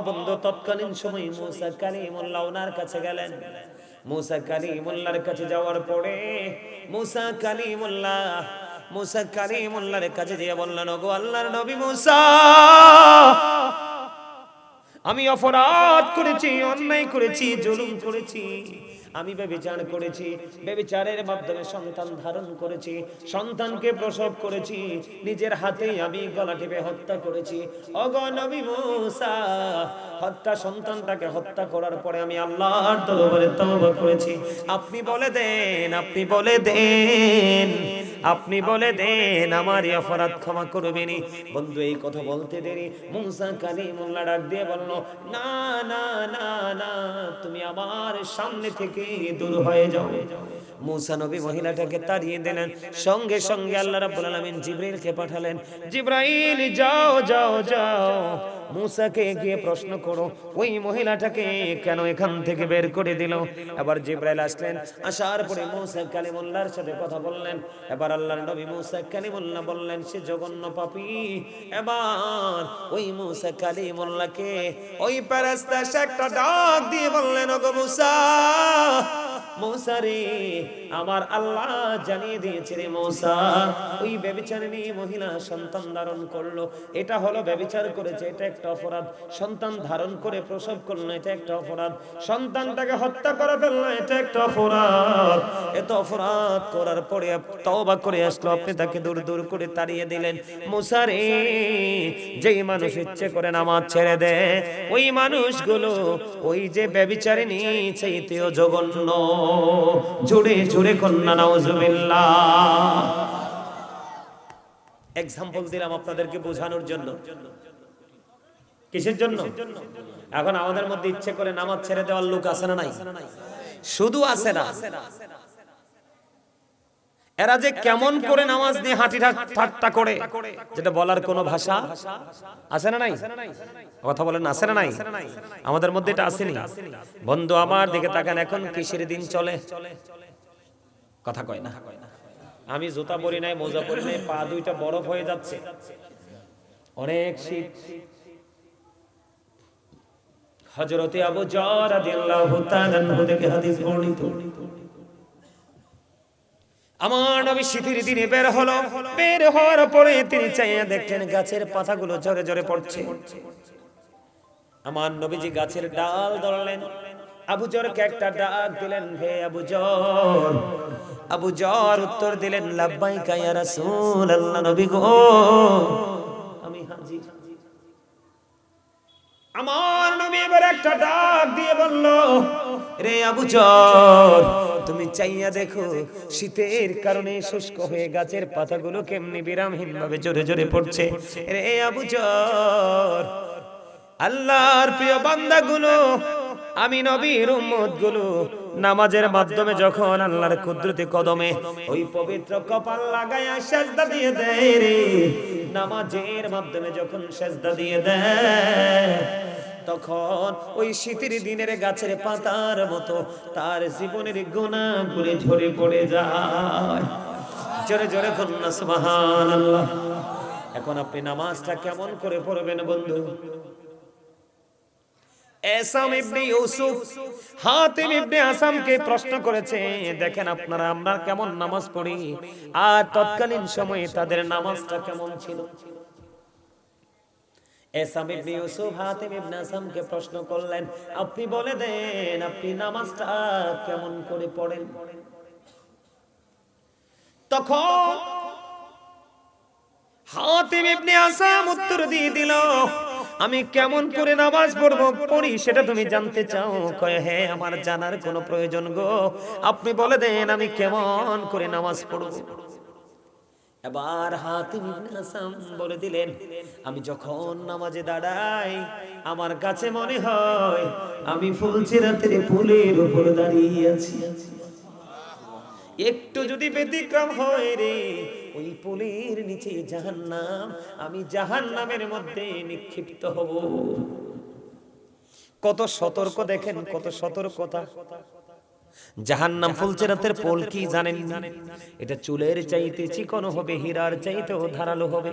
বন্ধু তৎকালীন সময় মুসা কালিমুল্লাহ ওনার কাছে গেলেন। মুসা কালিমুল্লাহর কাছে যাওয়ার পরে মুসা কালিমুল্লাহর কাছে গিয়ে বললেন, ওগো আল্লাহর নবী মুসা, আমি অপরাধ করেছি, অন্যায় করেছি, জুলুম করেছি। আমি ব্যভিচার করেছি, ব্যভিচারের মাধ্যমে সন্তান ধারণ করেছি, সন্তানকে প্রসব করেছি, নিজের হাতেই আমি গলা টিপে হত্যা করেছি। ওগো নবী মুসা, সন্তানটাকে হত্যা করার পরে আমি আল্লাহর দরবারে তওবা করেছি। আপনি বলে দেন, আপনি বলে দেন, আপনি বলে দেন আমার এই অপরাধ ক্ষমা করবেন। বন্ধু এই কথা বলতে দেরি মুসা কালিমুল্লাহ ডাক দিয়ে বলল, না না না না, তুমি আমার সামনে থেকে দূর হয়ে যাও। মুসা নবী মহিলাটাকে তাড়িয়ে দিলেন। সঙ্গে সঙ্গে আল্লাহ রাব্বুল আলামিন জিবরাইলকে পাঠালেন। জিবরাইল, যাও যাও যাও, মুসাকে গিয়ে প্রশ্ন করো ওই মহিলাটাকে কেন এখান থেকে বের করে দিল। এবার জিবরাইল আসলেন, আসার পরে মুসা কালিমুল্লাহর সাথে কথা বললেন। এবার আল্লাহর নবী মুসা কালিমুল্লাহ বললেন সে জঘন্য পাপী। এবার ওই মুসা কালিমুল্লাহকে ওই ফেরেশতা একটা ডাক দিয়ে বললেন, ওগো মুসা, মুসা রে, আমার আল্লাহ জানিয়ে দিয়েছে রে মুসা, ওই ব্যভিচারিণী মহিলা সন্তান ধারণ করলো, এটা হলো ব্যভিচার করেছে, এটা একটা অপরাধ। সন্তান ধারণ করে প্রসব করলো, এটা একটা অপরাধ। সন্তানটাকে হত্যা করে ফেললো, এটা একটা অপরাধ। এত অপরাধ করার পরে তওবা করে আসলো, আপনি তাকে দূর দূর করে তাড়িয়ে দিলেন। মুসা রে, যেই মানুষ ইচ্ছে করে নামাজ ছেড়ে দেয়, ওই মানুষগুলো ওই যে ব্যভিচারিণী চাইতেও জঘন্য। জোরে জোরে কন্যা নাউজুবিল্লাহ। এক্সাম্পল দিলাম আপনাদেরকে বোঝানোর জন্য। কিসের জন্য? এখন আমাদের মধ্যে ইচ্ছে করে নামাজ ছেড়ে দেওয়ার লোক আছে না নাই? শুধু আছে না, এরা যে কেমন করে নামাজ নিয়ে হাঁটি ঠাট্টা করে, যেটা বলার কোনো ভাষা আছে না নাই? কথা বলেন, আছে না নাই? আমাদের মধ্যে এটা আসেনি। বন্ধু আমার দিকে তাকান, এখন কিসের দিন চলে? কথা কয় না। আমি জুতা পরি নাই, মোজা পরি নাই, পা দুইটা বরফ হয়ে যাচ্ছে, অনেক শীত। হযরতে আবু যর রাদিয়াল্লাহু তাআলা আনহু থেকে হাদিস বর্ণিত, আমার নবী শীতের দিনে বের হলো। বের হওয়ার পরে তিনি চাইয়া দেখলেন গাছের পাতাগুলো ঝরে ঝরে পড়ছে। আমার নবীজি গাছের ডাল ধরলেন, আবু জরকে একটা ডাক দিলেন, হে আবু জর। আবু জর উত্তর দিলেন, লাব্বাইকা ইয়া রাসূলুল্লাহ, নবী গো আমি হাজির। আমার নবী এবার একটা ডাক দিয়ে বলল, রে আবু জর, তুমি চাইয়া দেখো শীতের কারণে শুষ্ক হয়ে গাছের পাতাগুলো কেমনি বিরামহীন ভাবে জোরে জোরে পড়ছে। রে আবু জর, আল্লাহর প্রিয় বান্দাগুলো, আমি নবীর উম্মতগুলো নামাজের মাধ্যমে যখন আল্লাহর কুদরতি কদমে ওই পবিত্র কপাল লাগায়া সেজদা দিয়ে দেয় রে, নামাজের মাধ্যমে যখন সেজদা দিয়ে দেয়, তখন ওই শীতের দিনের গাছের পাতার মতো তার জীবনের গুনাহগুলো ঝরে পড়ে যায়। জোরে জোরে বলুন না সুবহানাল্লাহ। এখন আপনি নামাজটা কেমন করে পড়বেন বন্ধু? এসাম ইবনে ইউসুফ হাতিম ইবনে আসামকে প্রশ্ন করেছে, দেখেন আপনারা আমরা কেমন নামাজ পড়ি আর তৎকালীন সময়ে তাদের নামাজটা কেমন ছিল। এসাম ইবনে ইউসুফ হাতিম ইবনে আসামকে প্রশ্ন করলেন, আপনি বলে দেন আপনি নামাজটা কেমন করে পড়েন। তখন হাতিম ইবনে আসাম উত্তর দিয়ে দিল, আমি কেমন করে নামাজ পড়ি সেটা তুমি জানতে চাও? কয় হ্যাঁ, আমার জানার কোনো প্রয়োজন গো, আপনি বলে দেন আমি কেমন করে নামাজ পড়ব। এবার হাতিম ইবনে আসাম বলে দিলেন, আমি যখন নামাজে দাঁড়াই আমার কাছে মনে হয় আমি ফুলছেরাতের ফুলের উপর দাঁড়িয়ে আছি। একটু যদি ব্যতিক্রম হয় রে, ওই ফুলের নিচে জাহান্নাম, আমি জাহান্নামের মধ্যে নিক্ষিপ্ত হব। কত সতর্ক দেখেন, কত সতর্কতা। জাহান্নাম ফুলছেরাতের ফুল কি জানেন? এটা চুলের চাইতে চিকন হবে, হীরার চাইতেও ধারালো হবে।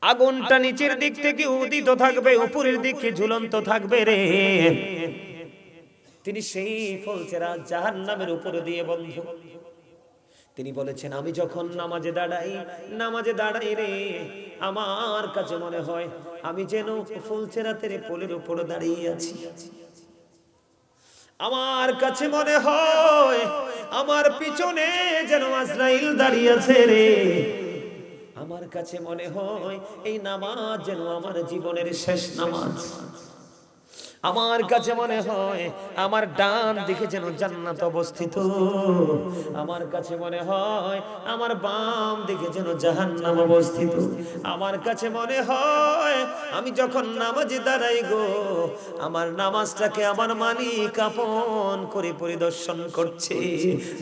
আগুনটা নিচের দিক থেকে উদিত থাকবে, উপরের দিকে ঝুলন্ত থাকবে রে। তিনি সেই ফুলছেরা জাহান্নামের উপর দিয়ে বন্ধু, তিনি বলেছেন আমি যখন নামাজে দাঁড়াই রে, আমার কাছে মনে হয় আমি যেন ফুলছেরাতের ফুলের উপর দাঁড়িয়ে আছি। আমার কাছে মনে হয় আমার পিছনে যেন আজরাইল দাঁড়িয়ে আছে রে। আমার কাছে মনে হয় এই নামাজ যেন আমার জীবনের শেষ নামাজ। আমার কাছে মনে হয় আমার ডান দিকে যেন জান্নাত অবস্থিত। আমার কাছে মনে হয় আমার বাম দিকে যেন জাহান্নাম অবস্থিত। আমার কাছে মনে হয় আমি যখন নামাজে দাঁড়াই গো, আমার নামাজটাকে আমার মালিক আপন করে পরিদর্শন করছে।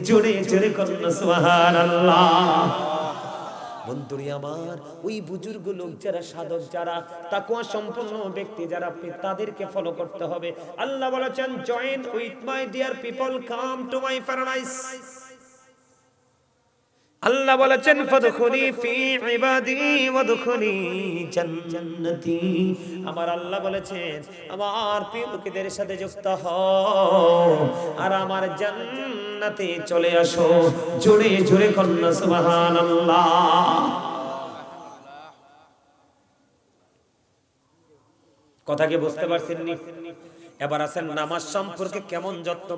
জোরে জোরে কন্যা সুবহানাল্লাহ। বন্ধুরি আমার, ওই বুজুর্গ লোক যারা, সাধক যারা, তাকওয়া সম্পন্ন ব্যক্তি যারা, আপনি তাদেরকে ফলো করতে হবে। আল্লাহ বলেছেন, join with my dear people, come to my paradise. Allah বলেছেন, ফাদখুলি ফি ইবাদি ওয়াদখুলি জান্নাতি। আমার আল্লাহ বলেছেন, আমার প্রিয় লোকেদের সাথে যুক্ত হও আর আমার জান্নাতে চলে আসো। জোরে জোরে কন্যা সুবহানাল্লাহ। কথা কি বুঝতে পারছেন? এবার আসেন নামাজ সম্পর্কে কেমন যত্ন